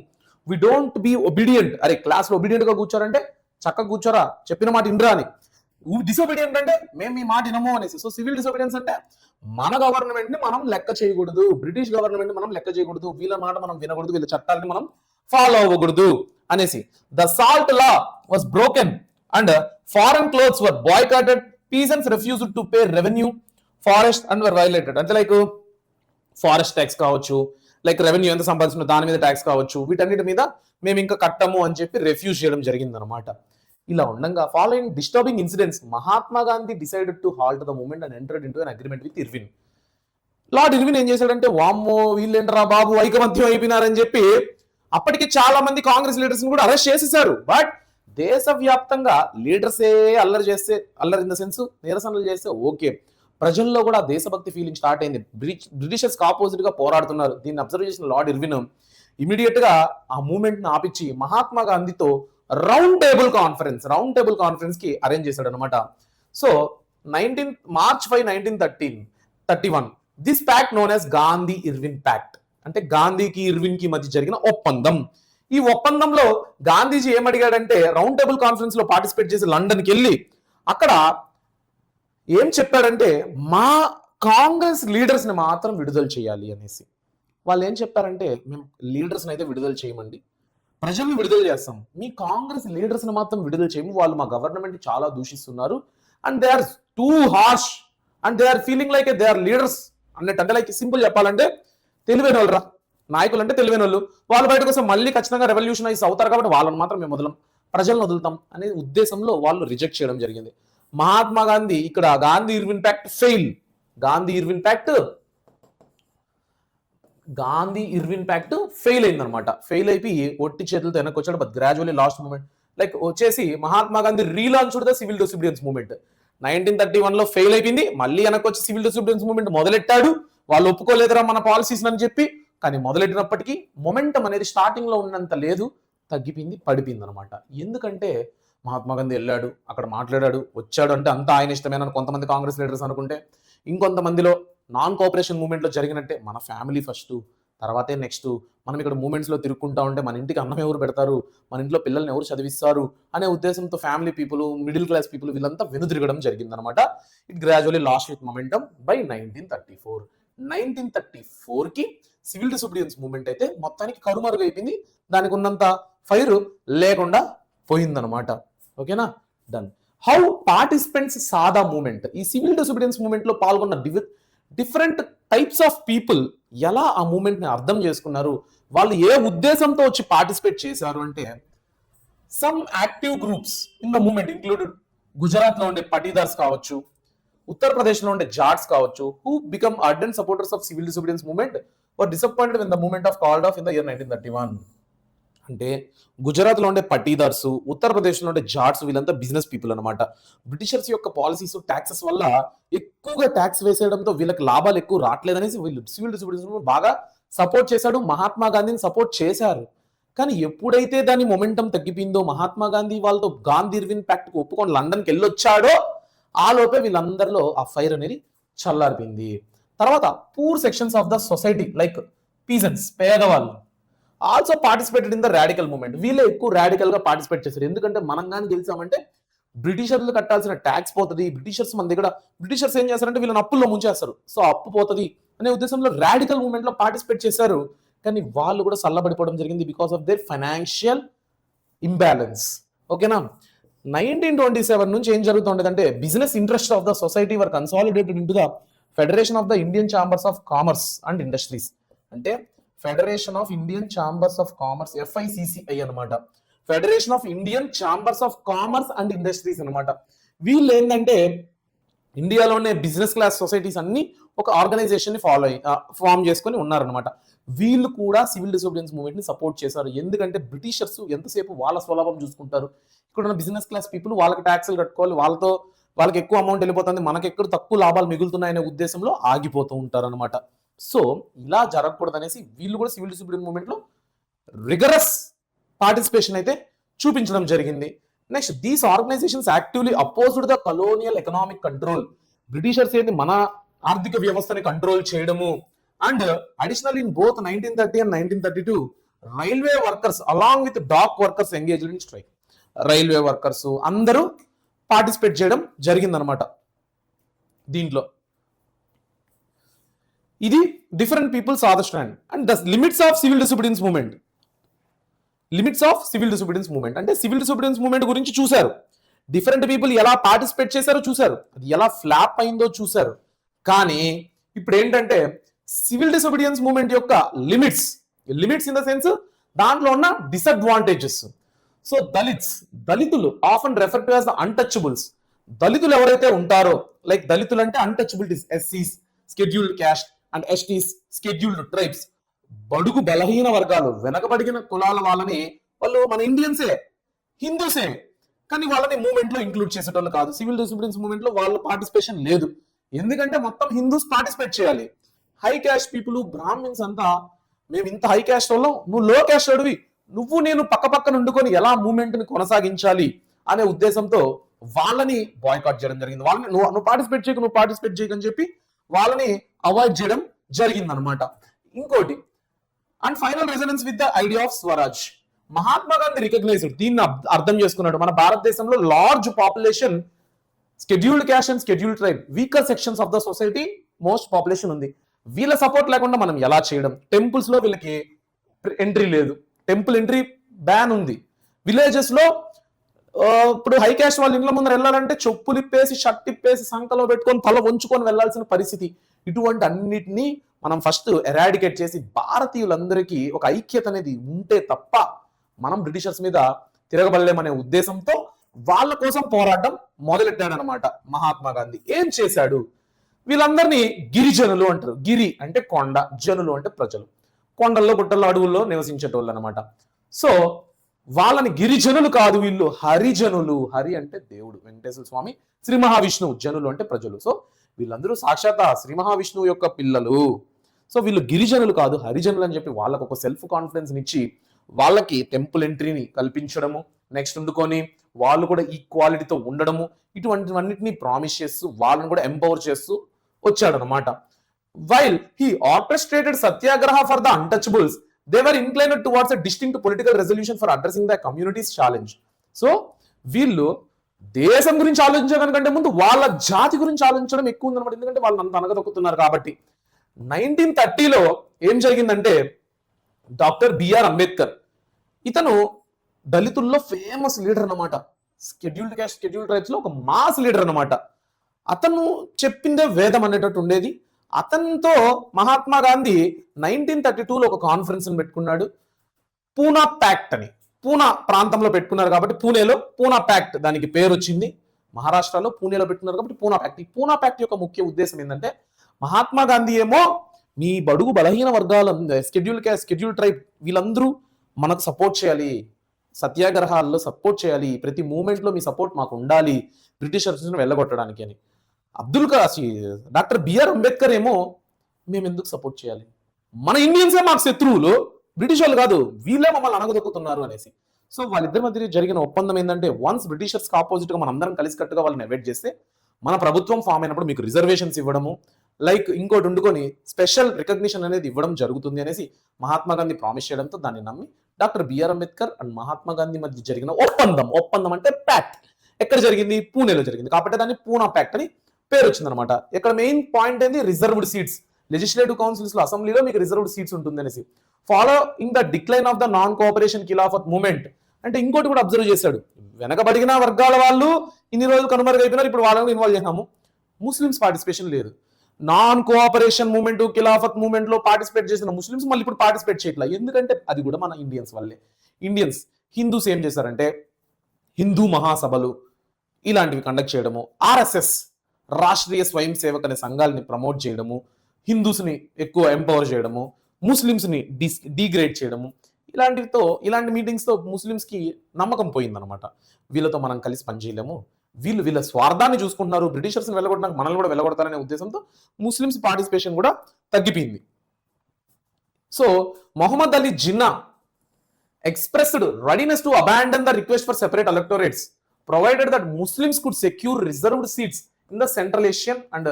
వి డోంట్ బి ఒబీడియంట్. అరే క్లాస్లో ఒబీడియంట్ గా కూర్చోరంటే చక్కగా కూర్చోరా, చెప్పిన మాట ఇండ్రా అని. డిసోబీడియంట్ అంటే మేము మీ మాట వినము అనేసి. సో సివిల్ డిసోబీడియన్స్ అంటే మన గవర్నమెంట్ ని మనం లెక్క చేయకూడదు, బ్రిటిష్ గవర్నమెంట్ ని మనం లెక్క చేయకూడదు, వీళ్ళ మాట మనం వినకూడదు, వీళ్ళ చట్టాలని మనం ఫాలో అవ్వకూడదు అనేసి. The salt law was broken and foreign clothes were boycotted, peasants refused to pay revenue, forest and were violated. అంటే లైక్ ఫారెస్ట్ ట్యాక్స్ కావచ్చు, లైక్ రెవెన్యూ ఎంత సంపాదించిన దాని మీద ట్యాక్స్ కావచ్చు, వీటన్నిటి మీద మేము ఇంకా కట్టము అని చెప్పి రిఫ్యూజ్ చేయడం జరిగింది అనమాట. ఇలా ఉండగా following disturbing incidents Mahatma Gandhi decided to halt the movement and entered into an agreement with Irwin. Lord Irwin ఏం చేశాడంటే, వామ్మో వీళ్ళేంటరా బాబు ఐకమత్యం అయిపోయినారని చెప్పి అప్పటికి చాలా మంది కాంగ్రెస్ లీడర్స్ కూడా అరెస్ట్ చేసేసారు. బట్ దేశవ్యాప్తంగా లీడర్సే అల్లరి ఇన్ ద సెన్స్ నిరసనలు చేస్తే ఓకే, ప్రజల్లో కూడా దేశభక్తి ఫీలింగ్ స్టార్ట్ అయింది. బ్రిటిషర్స్ ఆపోజిట్ గా పోరాడుతున్నారు. దీన్ని అబ్జర్వ్ చేసిన లార్డ్ ఇర్విన్ ఇమీడియట్ గా ఆ మూవ్మెంట్ ని ఆపించి మహాత్మా గాంధీతో రౌండ్ టేబుల్ కాన్ఫరెన్స్ కి అరేంజ్ చేశాడు అనమాట. So March 5, 1931 this pact known as Gandhi Irwin pact. అంటే గాంధీకి ఇర్విన్ కి మధ్య జరిగిన ఒప్పందం. ఈ ఒప్పందంలో గాంధీజీ ఏమడిగాడంటే, రౌండ్ టేబుల్ కాన్ఫరెన్స్ లో పార్టిసిపేట్ చేసి లండన్కి వెళ్ళి అక్కడ ఏం చెప్పాడంటే, మా కాంగ్రెస్ లీడర్స్ ని మాత్రం విడుదల చేయాలి అనేసి. వాళ్ళు ఏం చెప్పారంటే, మేము లీడర్స్ అయితే విడుదల చేయమండి, ప్రజల్ని విడుదల చేస్తాం, మీ కాంగ్రెస్ లీడర్స్ ని మాత్రం విడుదల చేయము, వాళ్ళు మా గవర్నమెంట్ చాలా దూషిస్తున్నారు and they are too harsh and they are feeling like they are leaders అన్నట్టు. అంటే లైక్ సింపుల్ చెప్పాలంటే తెలివైన వాళ్ళు రా, నాయకులు అంటే తెలివైన వాళ్ళు, వాళ్ళ బయట కోసం మళ్ళీ ఖచ్చితంగా రెవల్యూషనైజ్ అవుతారు కాబట్టి వాళ్ళని మాత్రం మేము ప్రజలను వదులుతాం అనే ఉద్దేశంలో వాళ్ళు రిజెక్ట్ చేయడం జరిగింది. మహాత్మా గాంధీ ఇక్కడ గాంధీ ఇర్విన్ ప్యాక్ట్ ఫెయిల్ అయిందనమాట. ఫెయిల్ అయిపోయి ఒట్టి చేతులతో వెనక్కి వచ్చాడు. But gradually last moment like వచ్చేసి Mahatma Gandhi relaunched the civil disobedience movement. 1931 లో ఫెయిల్ అయిపోయింది, మళ్ళీ వెనక్కి వచ్చి సివిల్ డిసోబీడియన్స్ మూవ్మెంట్ మొదలెట్టాడు. వాళ్ళు ఒప్పుకోలేదురా మన పాలసీస్ అని చెప్పి, కానీ మొదలెట్టినప్పటికీ మొమెంటం అనేది స్టార్టింగ్ లో ఉన్నంత లేదు, తగ్గిపోయింది, పడిపోయింది అనమాట. ఎందుకంటే మహాత్మా గాంధీ వెళ్ళాడు, అక్కడ మాట్లాడాడు, వచ్చాడు అంటే అంతా ఆయన ఇష్టమేనని కొంతమంది కాంగ్రెస్ లీడర్స్ అనుకుంటే, ఇంకొంతమందిలో నాన్ కోఆపరేషన్ మూవ్మెంట్ లో జరిగినట్టే మన ఫ్యామిలీ ఫస్ట్, తర్వాతే నెక్స్ట్, మనం ఇక్కడ మూమెంట్స్ లో తిరుక్కుంటా ఉంటే మన ఇంటికి అన్నం ఎవరు పెడతారు, మన ఇంట్లో పిల్లల్ని ఎవరు చదివిస్తారు అనే ఉద్దేశంతో family people, middle class people వీళ్ళంతా వెనుదిరగడం జరిగింది అనమాట. It gradually last with momentum by 1934. 1934 కి సివిల్ డిసోబీడియన్స్ మూవ్మెంట్ అయితే మొత్తానికి కరుమరుగైపోయింది, దానికి ఉన్నంత ఫైర్ లేకుండా పోయిందనమాట. ఓకేనా, డన్. హౌ పార్టిసిపెంట్స్ సాదా మూవ్మెంట్, ఈ సివిల్ డిసోబీడియన్స్ మూవ్మెంట్ లో పాల్గొన్న డిఫరెంట్ టైప్స్ ఆఫ్ పీపుల్ ఎలా ఆ మూవ్మెంట్ ని అర్థం చేసుకున్నారు, వాళ్ళు ఏ ఉద్దేశంతో వచ్చి పార్టిసిపేట్ చేశారు అంటే, some active groups in the movement included Gujarat లో ఉండే పటీదార్స్ కావచ్చు, ఉత్తరప్రదేశ్ లో ఉండే జాట్స్ కావచ్చు, who become ardent supporters of civil disobedience movement were disappointed when the movement of called of in the year 1931. అంటే గుజరాత్ లో ఉండే పటీదార్స్, ఉత్తరప్రదేశ్ లో ఉండే జాట్స్ వీళ్ళంతా బిజినెస్ పీపుల్ అనమాట. బ్రిటిషర్స్ యొక్క పాలసీస్, ట్యాక్సెస్ వల్ల ఎక్కువగా ట్యాక్స్ వేసేయడంతో వీళ్ళకి లాభాలు ఎక్కువ రావట్లేదనేసి వీళ్ళు సివిల్ డిసోబీడియన్స్ బాగా సపోర్ట్ చేశాడు, మహాత్మా గాంధీని సపోర్ట్ చేశారు. కానీ ఎప్పుడైతే దాని మొమెంటం తగ్గిపోయిందో, మహాత్మా గాంధీ వాళ్ళతో గాంధీ ఇర్విన్ ప్యాక్ట్ కు ఒప్పుకొని లండన్కి వెళ్ళొచ్చాడో, ఆ లోపే వీళ్ళందరిలో ఆ ఫైర్ అనేది చల్లారిపోయింది. తర్వాత poor sections of the society like peasants, పేదవాళ్ళు also participated in the radical movement. వీళ్ళే ఎక్కువ రాడికల్ గా పార్టిసిపేట్ చేశారు. ఎందుకంటే మనం కానీ గెలిచామంటే బ్రిటిషర్లు కట్టాల్సిన ట్యాక్స్ పోతుంది, బ్రిటిషర్స్ మన దగ్గర, బ్రిటిషర్స్ ఏం చేస్తారంటే వీళ్ళని అప్పుల్లో ముంచేస్తారు, సో అప్పు పోతుంది అనే ఉద్దేశంలో రాడికల్ మూవ్మెంట్ లో పార్టిసిపేట్ చేశారు. కానీ వాళ్ళు కూడా చల్లబడిపోవడం జరిగింది because of their financial imbalance. ఓకేనా, 1927 నుంచి ఏం జరుగుతుండేది అంటే, business interest of the society were consolidated into the federation of the Indian chambers of commerce and industries. అంటే federation of Indian chambers of commerce, FICCI అనమాట. Federation of Indian chambers of commerce and industries అనమాట. వీళ్ళు ఏంటంటే ఇండియాలోనే business class societies అన్ని ఒక organisation ని form చేసుకొని ఉన్నారనమాట. వీళ్ళు కూడా సివిల్ డిసోబీడియన్స్ మూవ్మెంట్ ని సపోర్ట్ చేశారు. ఎందుకంటే బ్రిటిషర్స్ ఎంతసేపు వాళ్ళ స్వలాభం చూసుకుంటారు, ఇక్కడ ఉన్న బిజినెస్ క్లాస్ పీపుల్ వాళ్ళకి ట్యాక్స్లు కట్టుకోవాలి, వాళ్ళకి ఎక్కువ అమౌంట్ వెళ్ళిపోతుంది, మనకి ఎక్కడ తక్కువ లాభాలు మిగులుతున్నాయనే ఉద్దేశంలో ఆగిపోతూ ఉంటారు అనమాట. సో ఇలా జరగకూడదు అనేసి వీళ్ళు కూడా సివిల్ డిసోబీడియన్స్ మూవ్మెంట్ లో రిగరస్ పార్టిసిపేషన్ అయితే చూపించడం జరిగింది. Next, these organisations actively opposed the colonial economic control. Britishers ఏంటి మన ఆర్థిక వ్యవస్థని కంట్రోల్ చేయడము. And additional in both 1930 and 1932 railway workers along with dock workers engage in strike. Railway workers అందరూ పార్టిసిపేట్ చేయడం జరిగిందనమాట దీంట్లో. ఇది different people saw the stand and the limits of civil disobedience movement. Limits of civil disobedience movement అంటే civil disobedience movement గురించి చూశారు, different people ఎలా participate చేశారో చూశారు, అది ఎలా ఫ్లాప్ అయిందో చూశారు. కానీ ఇప్పుడు ఏంటంటే సివిల్ డిసోబీడియన్స్ మూవ్మెంట్ యొక్క లిమిట్స్ ఇన్ ద సెన్స్ దాంట్లో ఉన్న డిసడ్వాంటేజెస్. సో దళితులు often refer to as the untouchables. దళితులు ఎవరైతే ఉంటారో, లైక్ దళితులు అంటే అన్టచబిలిటీస్, ఎస్సీస్, scheduled caste and STs, scheduled tribes, బడుగు బలహీన వర్గాలు, వెనకబడిన కులాల వాళ్ళని వాళ్ళు మన ఇండియన్సే, హిందూసే, కానీ వాళ్ళని మూవ్మెంట్ లో ఇంక్లూడ్ చేసేటోళ్ళు కాదు. సివిల్ డిసోబీడియన్స్ మూవ్మెంట్ లో వాళ్ళ పార్టిసిపేషన్ లేదు, ఎందుకంటే మొత్తం హిందూస్ పార్టిసిపేట్ చేయాలి. హై క్యాస్ట్ పీపుల్, బ్రాహ్మిన్స్ అంతా మేము ఇంత హై క్యాస్ట్ వాళ్ళం, నువ్వు లో క్యాస్ట్ అడివి, నువ్వు నేను పక్క పక్కన ఉండుకొని ఎలా మూవ్మెంట్ ని కొనసాగించాలి అనే ఉద్దేశంతో వాళ్ళని బాయ్కాట్ చేయడం జరిగింది. వాళ్ళని నువ్వు పార్టిసిపేట్ చేయకని చెప్పి వాళ్ళని అవాయిడ్ చేయడం జరిగింది అనమాట. ఇంకోటి and final resonance with the idea of swaraj. Mahatma Gandhi recognised, దీన్ని అర్థం చేసుకున్నాడు. మన భారతదేశంలో large population scheduled caste and scheduled tribe, weaker sections of the society most population ఉంది. వీళ్ళ సపోర్ట్ లేకుండా మనం ఎలా చేయడం? టెంపుల్స్ లో వీళ్ళకి ఎంట్రీ లేదు, టెంపుల్ ఎంట్రీ బ్యాన్ ఉంది. విలేజెస్ లో ఇప్పుడు హై క్యాస్ట్ వాళ్ళ ఇంట్లో ముందర వెళ్ళాలంటే చెప్పులు ఇప్పేసి, షర్ట్ ఇప్పేసి, సంకలో పెట్టుకొని, తల వంచుకొని వెళ్లాల్సిన పరిస్థితి. ఇటువంటి అన్నిటినీ మనం ఫస్ట్ ఎరాడికేట్ చేసి భారతీయులందరికీ ఒక ఐక్యత అనేది ఉంటే తప్ప మనం బ్రిటిషర్స్ మీద తిరగబడలేమనే ఉద్దేశంతో వాళ్ళ కోసం పోరాటం మొదలెట్టాడు అనమాట మహాత్మా గాంధీ. ఏం చేశాడు? వీళ్ళందరినీ గిరిజనులు అంటారు. గిరి అంటే కొండ, జనులు అంటే ప్రజలు, కొండల్లో గుట్టల్లో అడవుల్లో నివసించేటోళ్ళు అనమాట. సో వాళ్ళని గిరిజనులు కాదు, వీళ్ళు హరిజనులు. హరి అంటే దేవుడు, వెంకటేశ్వర స్వామి, శ్రీ మహావిష్ణువు, జనులు అంటే ప్రజలు. సో వీళ్ళందరూ సాక్షాత్ శ్రీ మహావిష్ణువు యొక్క పిల్లలు. సో వీళ్ళు గిరిజనులు కాదు, హరిజనులు అని చెప్పి వాళ్ళకు ఒక సెల్ఫ్ కాన్ఫిడెన్స్ ఇచ్చి వాళ్ళకి టెంపుల్ ఎంట్రీని కల్పించడము, నెక్స్ట్ ఉండుకొని వాళ్ళు కూడా ఈక్వాలిటీతో ఉండడము, ఇటువంటివన్నిటిని ప్రామిస్ చేస్తూ వాళ్ళని కూడా ఎంపవర్ చేస్తూ వచ్చాడు అనమాట. While he orchestrated Satyagraha for the untouchables, they were inclined towards a distinct political resolution for addressing the community's challenge. So వీళ్ళు దేశం గురించి ఆలోచించడానికంటే ముందు వాళ్ళ జాతి గురించి ఆలోచించడం ఎక్కువ ఉందన్నమాట, ఎందుకంటే వాళ్ళు అంత అనగదొక్కుతున్నారు కాబట్టి. 1930లో ఏం జరిగిందంటే డాక్టర్ బిఆర్ అంబేద్కర్, ఇతను దళితుల్లో ఫేమస్ లీడర్ అన్నమాట, షెడ్యూల్డ్ క్యాస్ట్ షెడ్యూల్డ్ ట్రైబ్స్ లో ఒక మాస్ లీడర్ అన్నమాట. అతను చెప్పిందే వేదం అనేటట్టు ఉండేది. అతనితో మహాత్మా గాంధీ 1932లో ఒక కాన్ఫరెన్స్ పెట్టుకున్నాడు, పూనా ప్యాక్ట్ అని. పూనా ప్రాంతంలో పెట్టుకున్నారు కాబట్టి పూణేలో పూనా ప్యాక్ట్ దానికి పేరు వచ్చింది. మహారాష్ట్రలో పూణేలో పెట్టుకున్నారు కాబట్టి పూనా ప్యాక్ట్. ఈ పూనా ప్యాక్ట్ యొక్క ముఖ్య ఉద్దేశం ఏంటంటే మహాత్మా గాంధీ ఏమో మీ బడుగు బలహీన వర్గాల, షెడ్యూల్డ్ క్యాస్ట్ షెడ్యూల్డ్ ట్రైబ్ వీళ్ళందరూ మనకు సపోర్ట్ చేయాలి, సత్యాగ్రహాల్లో సపోర్ట్ చేయాలి, ప్రతి మూమెంట్లో మీ సపోర్ట్ మాకు ఉండాలి బ్రిటిషర్స్ వెళ్ళగొట్టడానికి అని. డాక్టర్ బిఆర్ అంబేద్కర్ ఏమో మేము ఎందుకు సపోర్ట్ చేయాలి, మన ఇండియన్సే మాకు శత్రువులు, బ్రిటిష్ వాళ్ళు కాదు, వీళ్ళే మమ్మల్ని అనగదొక్కుతున్నారు అనేసి. సో వాళ్ళిద్దరి మధ్య జరిగిన ఒప్పందం ఏంటంటే వన్స్ బ్రిటిషర్స్ కి ఆపోజిట్ గా మనందరం కలిసికట్టుగా వాళ్ళని అవాయిడ్ చేస్తే మన ప్రభుత్వం ఫామ్ అయినప్పుడు మీకు రిజర్వేషన్స్ ఇవ్వడము, లైక్ ఇంకోటి ఉండుకొని స్పెషల్ రికగ్నిషన్ అనేది ఇవ్వడం జరుగుతుంది అనేసి మహాత్మా గాంధీ ప్రామిస్ చేయడంతో దాన్ని నమ్మి doctor BR Ambedkar and Mahatma Gandhi మధ్య జరిగిన ఒప్పందం అంటే ప్యాక్ట్ ఎక్కడ జరిగింది? పూణేలో జరిగింది కాబట్టి దాన్ని పూనా ప్యాక్ట్ అని పేరు వచ్చిందనమాట. ఇక్కడ మెయిన్ పాయింట్ ఏంది? Reserved seats. లెజిస్లేటివ్ కౌన్సిల్స్ లో, అసెంబ్లీలో మీకు రిజర్వ్డ్ సీట్స్ ఉంటుంది అనేసి. Follow in the decline of the non cooperation Khilafat movement అంటే ఇంకోటి కూడా అబ్జర్వ్ చేశాడు, వెనకబడిన వర్గాల వాళ్ళు ఇన్ని రోజులు కనుమరుగైపోయినారు, ఇప్పుడు వాళ్ళని ఇన్వాల్వ్ చేసినాము, ముస్లిమ్స్ పార్టిసిపేషన్ లేదు. Non cooperation movement, Khilafat movement లో పార్టిసిపేట్ చేసిన ముస్లిమ్స్ మళ్ళీ ఇప్పుడు పార్టిసిపేట్ చేయట్లేదు, ఎందుకంటే అది కూడా మన ఇండియన్స్ వల్లే. హిందూస్ ఏం చేశారంటే హిందూ మహాసభలు ఇలాంటివి కండక్ట్ చేయడము, ఆర్ఎస్ఎస్ రాష్ట్రీయ స్వయం సేవక్ అనే సంఘాలని ప్రమోట్ చేయడము, హిందూస్ని ఎక్కువ ఎంపవర్ చేయడము, ముస్లిమ్స్ని డిగ్రేడ్ చేయడము, ఇలాంటి మీటింగ్స్తో ముస్లిమ్స్కి నమ్మకం పోయిందనమాట. వీళ్ళతో మనం కలిసి పనిచేయలేము, వీళ్ళ స్వార్థాన్ని చూసుకుంటున్నారు, బ్రిటిషర్స్ని వెళ్ళగొట్టినాక మనల్ని కూడా వెళ్ళగొడతారనే ఉద్దేశంతో ముస్లిమ్స్ పార్టిసిపేషన్ కూడా తగ్గిపోయింది. So Mohammad Ali Jinnah expressed readiness to abandon the request for separate electorates, provided that Muslims could secure reserved seats in the Central Asian and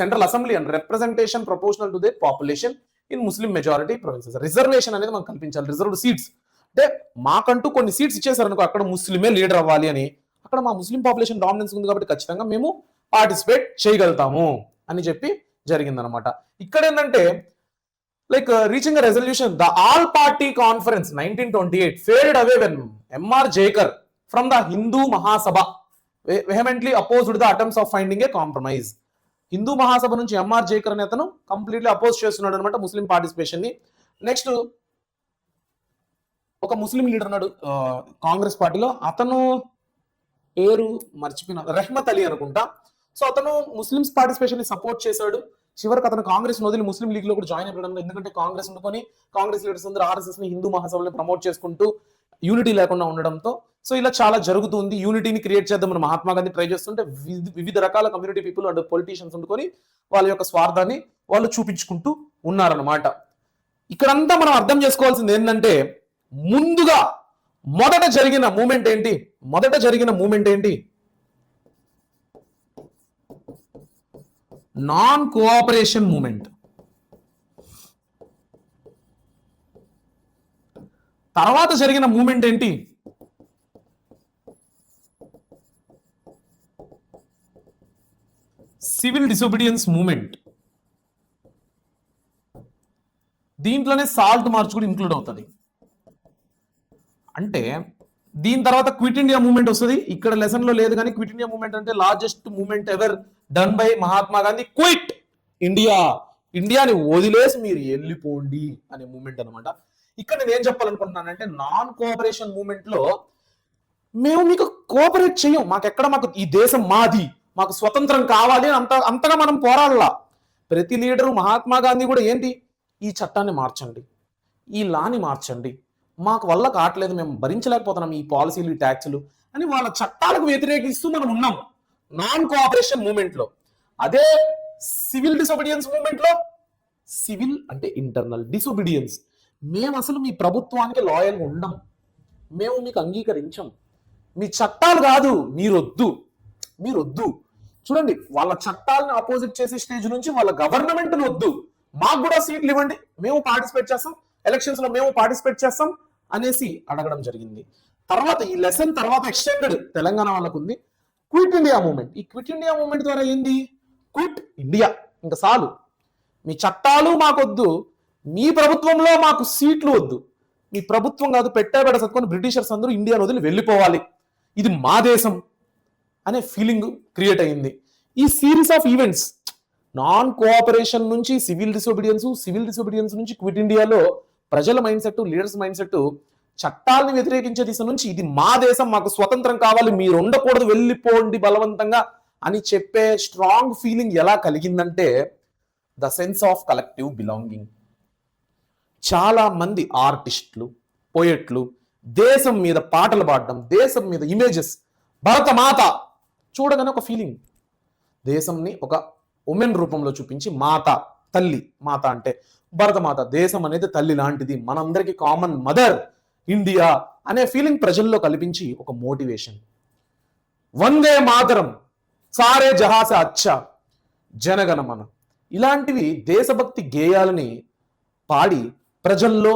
Central Assembly and representation proportional to their population in Muslim majority provinces. Reservation అనేది మనం కల్పించాలి, reserved seats. అంటే మాకంటూ కొన్ని seats ఇచ్చేసారనుకో, అక్కడ ముస్లిమే leader అవ్వాలి అని, అక్కడ మా ముస్లిం పాపులేషన్ డామినెన్స్ ఉంది కాబట్టి ఖచ్చితంగా మేము పార్టిసిపేట్ చేయగలుగుతాము అని చెప్పి జరిగిందనమాట. ఇక్కడ ఏంటంటే like reaching a resolution, the all party conference 1928 faded away when M R Jayakar from the Hindu Mahasabha vehemently opposed the attempts of finding a compromise. Hindu Mahasabha నుంచి ఎంఆర్ జైకర్ అనే అతను కంప్లీట్లీ అపోజ్ చేస్తున్నాడు అనమాట ముస్లిం పార్టిసిపేషన్ ని. నెక్స్ట్ ఒక ముస్లిం లీడర్ ఉన్నాడు కాంగ్రెస్ పార్టీలో, అతను పేరు మర్చిపోయిన, రెహ్మత్ అలీ అనుకుంటా. సో అతను ముస్లిమ్స్ పార్టిసిపేషన్ ని సపోర్ట్ చేశాడు. చివరికి అతను కాంగ్రెస్ వదిలి ముస్లిం లీగ్ లో కూడా జాయిన్ అయిపోవడం, ఎందుకంటే కాంగ్రెస్ ఉండుకొని కాంగ్రెస్ లీడర్స్ అందరూ ఆర్ఎస్ఎస్ ని హిందూ మహాసభని ప్రమోట్ చేసుకుంటూ యూనిటీ లేకుండా ఉండడంతో సో ఇలా చాలా జరుగుతుంది. యూనిటీని క్రియేట్ చేద్దామని మహాత్మా గాంధీ ట్రై చేస్తుంటే వివిధ రకాల కమ్యూనిటీ పీపుల్ అండ్ పొలిటీషియన్స్ ఉండుకొని వాళ్ళ యొక్క స్వార్థాన్ని వాళ్ళు చూపించుకుంటూ ఉన్నారనమాట. ఇక్కడంతా మనం అర్థం చేసుకోవాల్సింది ఏంటంటే, ముందుగా మొదట జరిగిన మూమెంట్ ఏంటి? Non cooperation moment. తర్వాత జరిగిన మూమెంట్ ఏంటి? Civil disobedience moment. దీంట్లోనే సాల్ట్ మార్చ్ కూడా ఇంక్లూడ్ అవుతుంది. అంటే దీని తర్వాత క్విట్ ఇండియా మూవ్మెంట్ వస్తుంది. ఇక్కడ లెసన్ లో లేదు కానీ క్విట్ ఇండియా మూవ్మెంట్ అంటే largest movement ever done by Mahatma Gandhi. Quit India, ఇండియాని వదిలేసి మీరు వెళ్ళిపోండి అనే మూవ్మెంట్ అనమాట. ఇక్కడ నేను ఏం చెప్పాలనుకుంటున్నానంటే, నాన్ కోఆపరేషన్ మూవ్మెంట్ లో మేము మీకు కోఆపరేట్ చేయం, మాకు ఈ దేశం మాది, మాకు స్వతంత్రం కావాలి అని అంతగా మనం పోరాడాల. ప్రతి లీడరు, మహాత్మా గాంధీ కూడా ఏంటి, ఈ చట్టాన్ని మార్చండి, ఈ లాని మార్చండి, మాకు వల్ల కావట్లేదు, మేము భరించలేకపోతున్నాం ఈ పాలసీలు, ఈ ట్యాక్సులు అని వాళ్ళ చట్టాలకు వ్యతిరేకిస్తూ మనం ఉన్నాం నాన్ కోఆపరేషన్ మూవ్మెంట్ లో. అదే సివిల్ డిసోబీడియన్స్ మూవ్మెంట్ లో, సివిల్ అంటే ఇంటర్నల్, డిసోబీడియన్స్ మేము అసలు మీ ప్రభుత్వానికి లాయల్గా ఉండం, మేము మీకు అంగీకరించం, మీ చట్టాలు కాదు, మీరొద్దు. చూడండి, వాళ్ళ చట్టాలను అపోజిట్ చేసే స్టేజ్ నుంచి వాళ్ళ గవర్నమెంట్ వద్దు, మాకు కూడా సీట్లు ఇవ్వండి, మేము పార్టిసిపేట్ చేస్తాం, ఎలక్షన్స్ లో మేము పార్టిసిపేట్ చేస్తాం అనేసి అడగడం జరిగింది. తర్వాత ఈ లెసన్ తర్వాత ఎక్స్టెండెడ్ తెలంగాణ వాళ్ళకు ఉంది క్విట్ ఇండియా మూవ్మెంట్. ఈ క్విట్ ఇండియా మూవ్మెంట్ ద్వారా ఏంది, క్విట్ ఇండియా, ఇంకా చాలు, మీ చట్టాలు మాకొద్దు, మీ ప్రభుత్వంలో మాకు సీట్లు వద్దు, మీ ప్రభుత్వం కాదు పెట్టబెడ సత్కొని బ్రిటిషర్స్ అందరూ ఇండియాను వదిలి వెళ్ళిపోవాలి, ఇది మా దేశం అనే ఫీలింగ్ క్రియేట్ అయ్యింది. ఈ series of events non cooperation నుంచి సివిల్ డిసోబీడియన్స్ నుంచి క్విట్ ఇండియాలో ప్రజల mind set, leaders mind set చట్టాలను వ్యతిరేకించే దిశ నుంచి ఇది మా దేశం, మాకు స్వతంత్రం కావాలి, మీరు ఉండకూడదు, వెళ్ళిపోండి బలవంతంగా అని చెప్పే స్ట్రాంగ్ ఫీలింగ్ ఎలా కలిగిందంటే the sense of collective belonging. చాలా మంది ఆర్టిస్టులు, పోయెట్లు దేశం మీద పాటలు పాడడం, దేశం మీద ఇమేజెస్, భరతమాత చూడగానే ఒక ఫీలింగ్, దేశంని ఒక ఉమెన్ రూపంలో చూపించి మాత, తల్లి, మాత అంటే భరతమాత, దేశం అనేది తల్లి లాంటిది, మనందరికీ కామన్ మదర్ ఇండియా అనే ఫీలింగ్ ప్రజల్లో కల్పించి ఒక మోటివేషన్. వందే మాతరం, సారే జహాస అచ్చా, జనగణమన ఇలాంటివి దేశభక్తి గేయాలని పాడి ప్రజల్లో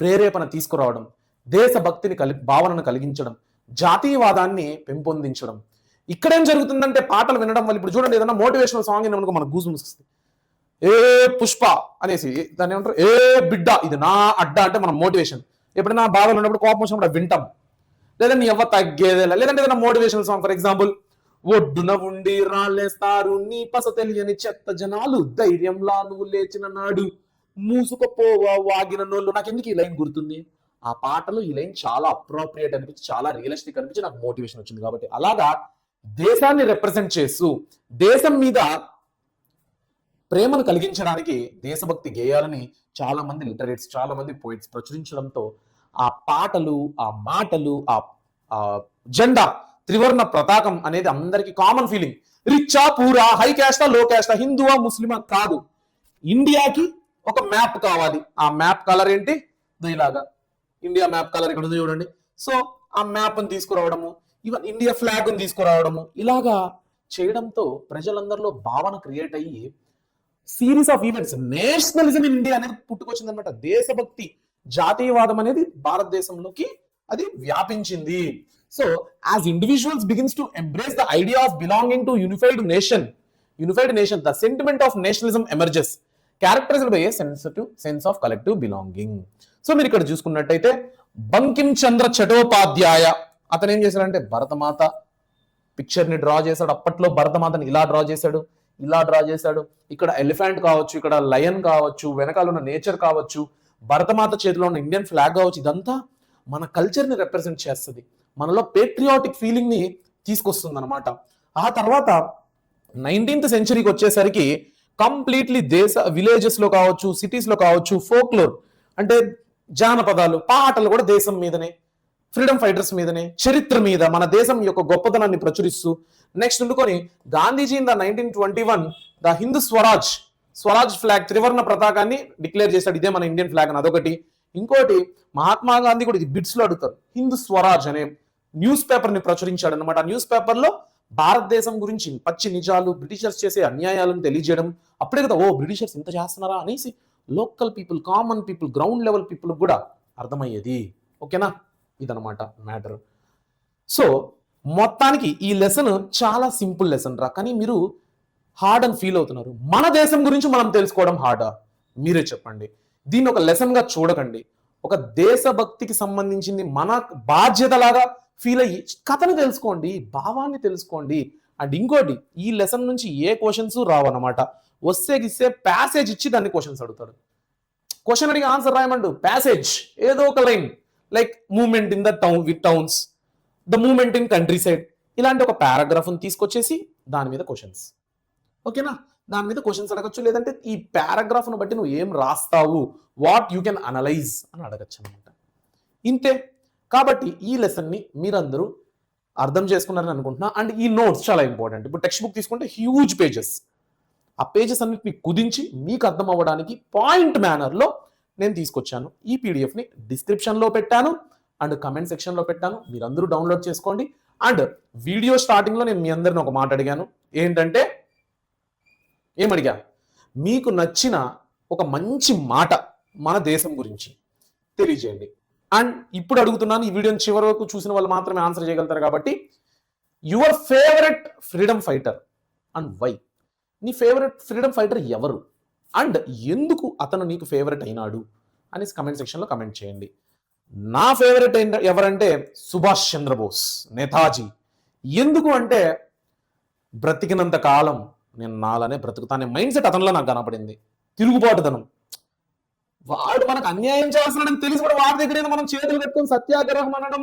ప్రేరేపణ తీసుకురావడం, దేశభక్తిని భావనను కలిగించడం, జాతీయవాదాన్ని పెంపొందించడం. ఇక్కడేం జరుగుతుందంటే పాటలు వినడం వల్ల, ఇప్పుడు చూడండి, ఏదైనా మోటివేషనల్ సాంగ్ విన్నప్పుడు మనకు గూస్ వస్తుంది, ఏ పుష్ప అనేసి దాన్ని ఏమంటారు, ఏ బిడ్డ ఇది నా అడ్డ అంటే మనం మోటివేషన్. ఎప్పుడైనా బాధలు ఉన్నప్పుడు, కోపం వచ్చినప్పుడు వింటాం. లేదంటే ఎవ్వ తగ్గేదేలా, లేదంటే ఏదైనా మోటివేషనల్ సాంగ్, ఫర్ ఎగ్జాంపుల్, ఒడ్డున ఉండి రాళ్ళేస్తారు నీ పస తెలియని చెత్త జనాలు, ధైర్యంలా నువ్వు లేచిన నాడు మూసుకుపోవా వాగిన నోళ్ళు. నాకు ఎందుకు ఈ లైన్ గుర్తుంది, ఆ పాటలో ఈ లైన్ చాలా అప్రోప్రియేట్ అనిపించి, చాలా రియలిస్టిక్ అనిపించి నాకు మోటివేషన్ వచ్చింది. కాబట్టి అలాగా దేశాన్ని రిప్రజెంట్ చేస్తూ దేశం మీద ప్రేమను కలిగించడానికి దేశభక్తి గేయాలని చాలా మంది లిటరేట్స్, చాలా మంది పోయిట్స్ ప్రచురించడంతో ఆ పాటలు, ఆ మాటలు, ఆ జెండా, త్రివర్ణ పతాకం అనేది అందరికి కామన్ ఫీలింగ్. రిచ్చా, పూరా, హై క్యాస్టా, లో క్యాస్టా, హిందువా, ముస్లిమా కాదు, ఇండియాకి ఒక మ్యాప్ కావాలి. ఆ మ్యాప్ కలర్ ఏంటి, ఇలాగా ఇండియా మ్యాప్ కలర్ ఇక్కడ ఉంది చూడండి. సో ఆ మ్యాప్ ని తీసుకురావడము, ఈవెన్ ఇండియా ఫ్లాగ్ ని తీసుకురావడము, ఇలాగా చేయడంతో ప్రజలందరిలో భావన క్రియేట్ అయ్యి series of events nationalism in India అనేది పుట్టుకొచ్చింది అనమాట. దేశభక్తి, జాతీయవాదం అనేది భారతదేశంలోకి అది వ్యాపించింది. So as individuals begins to embrace the idea of belonging to unified nation, the sentiment of nationalism emerges characterised by A sensitive sense of collective belonging. So మీరు ఇక్కడ చూసుకున్నట్టయితే బంకిం చంద్ర చటోపాధ్యాయ అతను ఏం చేశాడంటే భరతమాత పిక్చర్ ని డ్రా చేశాడు. అప్పట్లో భరతమాతని ఇలా డ్రా చేశాడు, ఇలా డ్రా చేశాడు. ఇక్కడ ఎలిఫెంట్ కావచ్చు, ఇక్కడ లయన్ కావచ్చు, వెనకాల ఉన్న నేచర్ కావచ్చు, భరతమాత చేతిలో ఉన్న ఇండియన్ ఫ్లాగ్ కావచ్చు, ఇదంతా మన కల్చర్ ని రిప్రజెంట్ చేస్తుంది, మనలో పేట్రియాటిక్ ఫీలింగ్ ని తీసుకొస్తుంది అనమాట. ఆ తర్వాత 19th సెంచరీకి వచ్చేసరికి కంప్లీట్లీ దేశ విలేజెస్ లో కావచ్చు, సిటీస్ లో కావచ్చు, ఫోక్లోర్ అంటే జానపదాలు, పాటలు కూడా దేశం మీదనే, ఫ్రీడమ్ ఫైటర్స్ మీదనే, చరిత్ర మీద, మన దేశం యొక్క గొప్పతనాన్ని ప్రచురిస్తూ నెక్స్ట్ ఉండుకొని Gandhiji in the 1921 the Hindu swaraj flag త్రివర్ణ పతాకాన్ని డిక్లేర్ చేశాడు. ఇదే మన ఇండియన్ ఫ్లాగ్ అని అదొకటి. ఇంకోటి మహాత్మా గాంధీ కూడా ఇది బిట్స్ లో అడుగుతారు, హిందూ స్వరాజ్ అనే న్యూస్ పేపర్ ని ప్రచురించాడు అనమాట. ఆ న్యూస్ పేపర్ లో భారతదేశం గురించి పచ్చి నిజాలు, బ్రిటిషర్స్ చేసే అన్యాయాలను తెలియజేయడం. అప్పుడే కదా ఓ బ్రిటిషర్స్ ఇంత చేస్తున్నారా అనేసి local people, common people, ground level people కూడా అర్థమయ్యేది. ఓకేనా, ఇదనమాట మ్యాటర్. సో మొత్తానికి ఈ లెసన్ చాలా సింపుల్ లెసన్ రా, కానీ మీరు హార్డ్ అని ఫీల్ అవుతున్నారు. మన దేశం గురించి మనం తెలుసుకోవడం హార్డా? మీరే చెప్పండి. దీన్ని ఒక లెసన్ గా చూడకండి, ఒక దేశభక్తికి సంబంధించింది మన బాధ్యత లాగా ఫీల్ అయ్యి కథను తెలుసుకోండి, భావాన్ని తెలుసుకోండి. అండ్ ఇంకోటి, ఈ లెసన్ నుంచి ఏ క్వశ్చన్స్ రావన్నమాట. వస్తే గిస్తే ప్యాసేజ్ ఇచ్చి దాన్ని క్వశ్చన్స్ అడుగుతాడు. క్వశ్చన్ అడిగి ఆన్సర్ రాయమండు, ప్యాసేజ్ ఏదో ఒక line like movement in the towns, the movement in country side, ఇలాంటి ఒక పారాగ్రాఫ్ని తీసుకొచ్చేసి దాని మీద క్వశ్చన్స్. ఓకేనా, దాని మీద క్వశ్చన్స్ అడగచ్చు. లేదంటే ఈ పారాగ్రాఫ్ను బట్టి నువ్వు ఏం రాస్తావు, వాట్ యూ కెన్ అనలైజ్ అని అడగచ్చు అనమాట. ఇంతే. కాబట్టి ఈ లెసన్ని మీరందరూ అర్థం చేసుకున్నారని అనుకుంటున్నా. అండ్ ఈ నోట్స్ చాలా ఇంపార్టెంట్. ఇప్పుడు టెక్స్ట్ బుక్ తీసుకుంటే హ్యూజ్ పేజెస్, ఆ పేజెస్ అన్నిటిని కుదించి మీకు అర్థం అవ్వడానికి పాయింట్ మేనర్లో నేను తీసుకొచ్చాను. ఈ పీడిఎఫ్ని డిస్క్రిప్షన్లో పెట్టాను అండ్ కమెంట్ సెక్షన్లో పెట్టాను, మీరందరూ డౌన్లోడ్ చేసుకోండి. అండ్ వీడియో స్టార్టింగ్లో నేను మీ అందరిని ఒక మాట అడిగాను, ఏంటంటే ఏమడిగా, మీకు నచ్చిన ఒక మంచి మాట మన దేశం గురించి తెలియజేయండి. అండ్ ఇప్పుడు అడుగుతున్నాను, ఈ వీడియోని చివరి వరకు చూసిన వాళ్ళు మాత్రమే ఆన్సర్ చేయగలుగుతారు కాబట్టి, your favourite freedom fighter and why. నీ ఫేవరెట్ ఫ్రీడమ్ ఫైటర్ ఎవరు అండ్ ఎందుకు అతను నీకు ఫేవరెట్ అయినాడు అనేసి కమెంట్ సెక్షన్లో కమెంట్ చేయండి. నా ఫేవరెట్ ఎవరంటే సుభాష్ చంద్రబోస్, నేతాజీ. ఎందుకు అంటే బ్రతికినంత కాలం నేను నాలానే బ్రతుకుతానే మైండ్ సెట్ అతనిలో నాకు కనపడింది. తిరుగుబాటుదనం, వాడు మనకు అన్యాయం చేస్తున్నాడని తెలిసి కూడా వాడి దగ్గర మనం చేతులు కట్టుకొని సత్యాగ్రహం అనడం,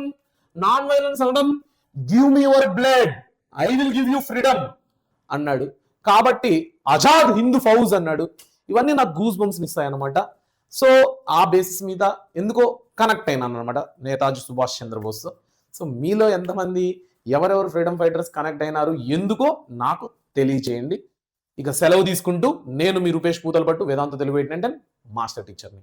నాన్ వైలెన్స్ అనడం, give me your blood I will give you freedom అన్నాడు. కాబట్టి ఆజాద్ హిందూ ఫౌజ్ అన్నాడు. ఇవన్నీ నాకు గూస్ బంప్స్ ఇస్తాయి అనమాట. సో ఆ బేసిస్ మీద ఎందుకో కనెక్ట్ అయినాను అనమాట నేతాజీ సుభాష్ చంద్రబోస్. సో మీలో ఎంతమంది ఎవరెవరు ఫ్రీడమ్ ఫైటర్స్ కనెక్ట్ అయినారు ఎందుకో నాకు తెలియచేయండి. ఇక సెలవు తీసుకుంటూ నేను మీ రూపేష్ పూతలపట్టు, వేదాంత తెలుగు 8 మాస్టర్ టీచర్ని.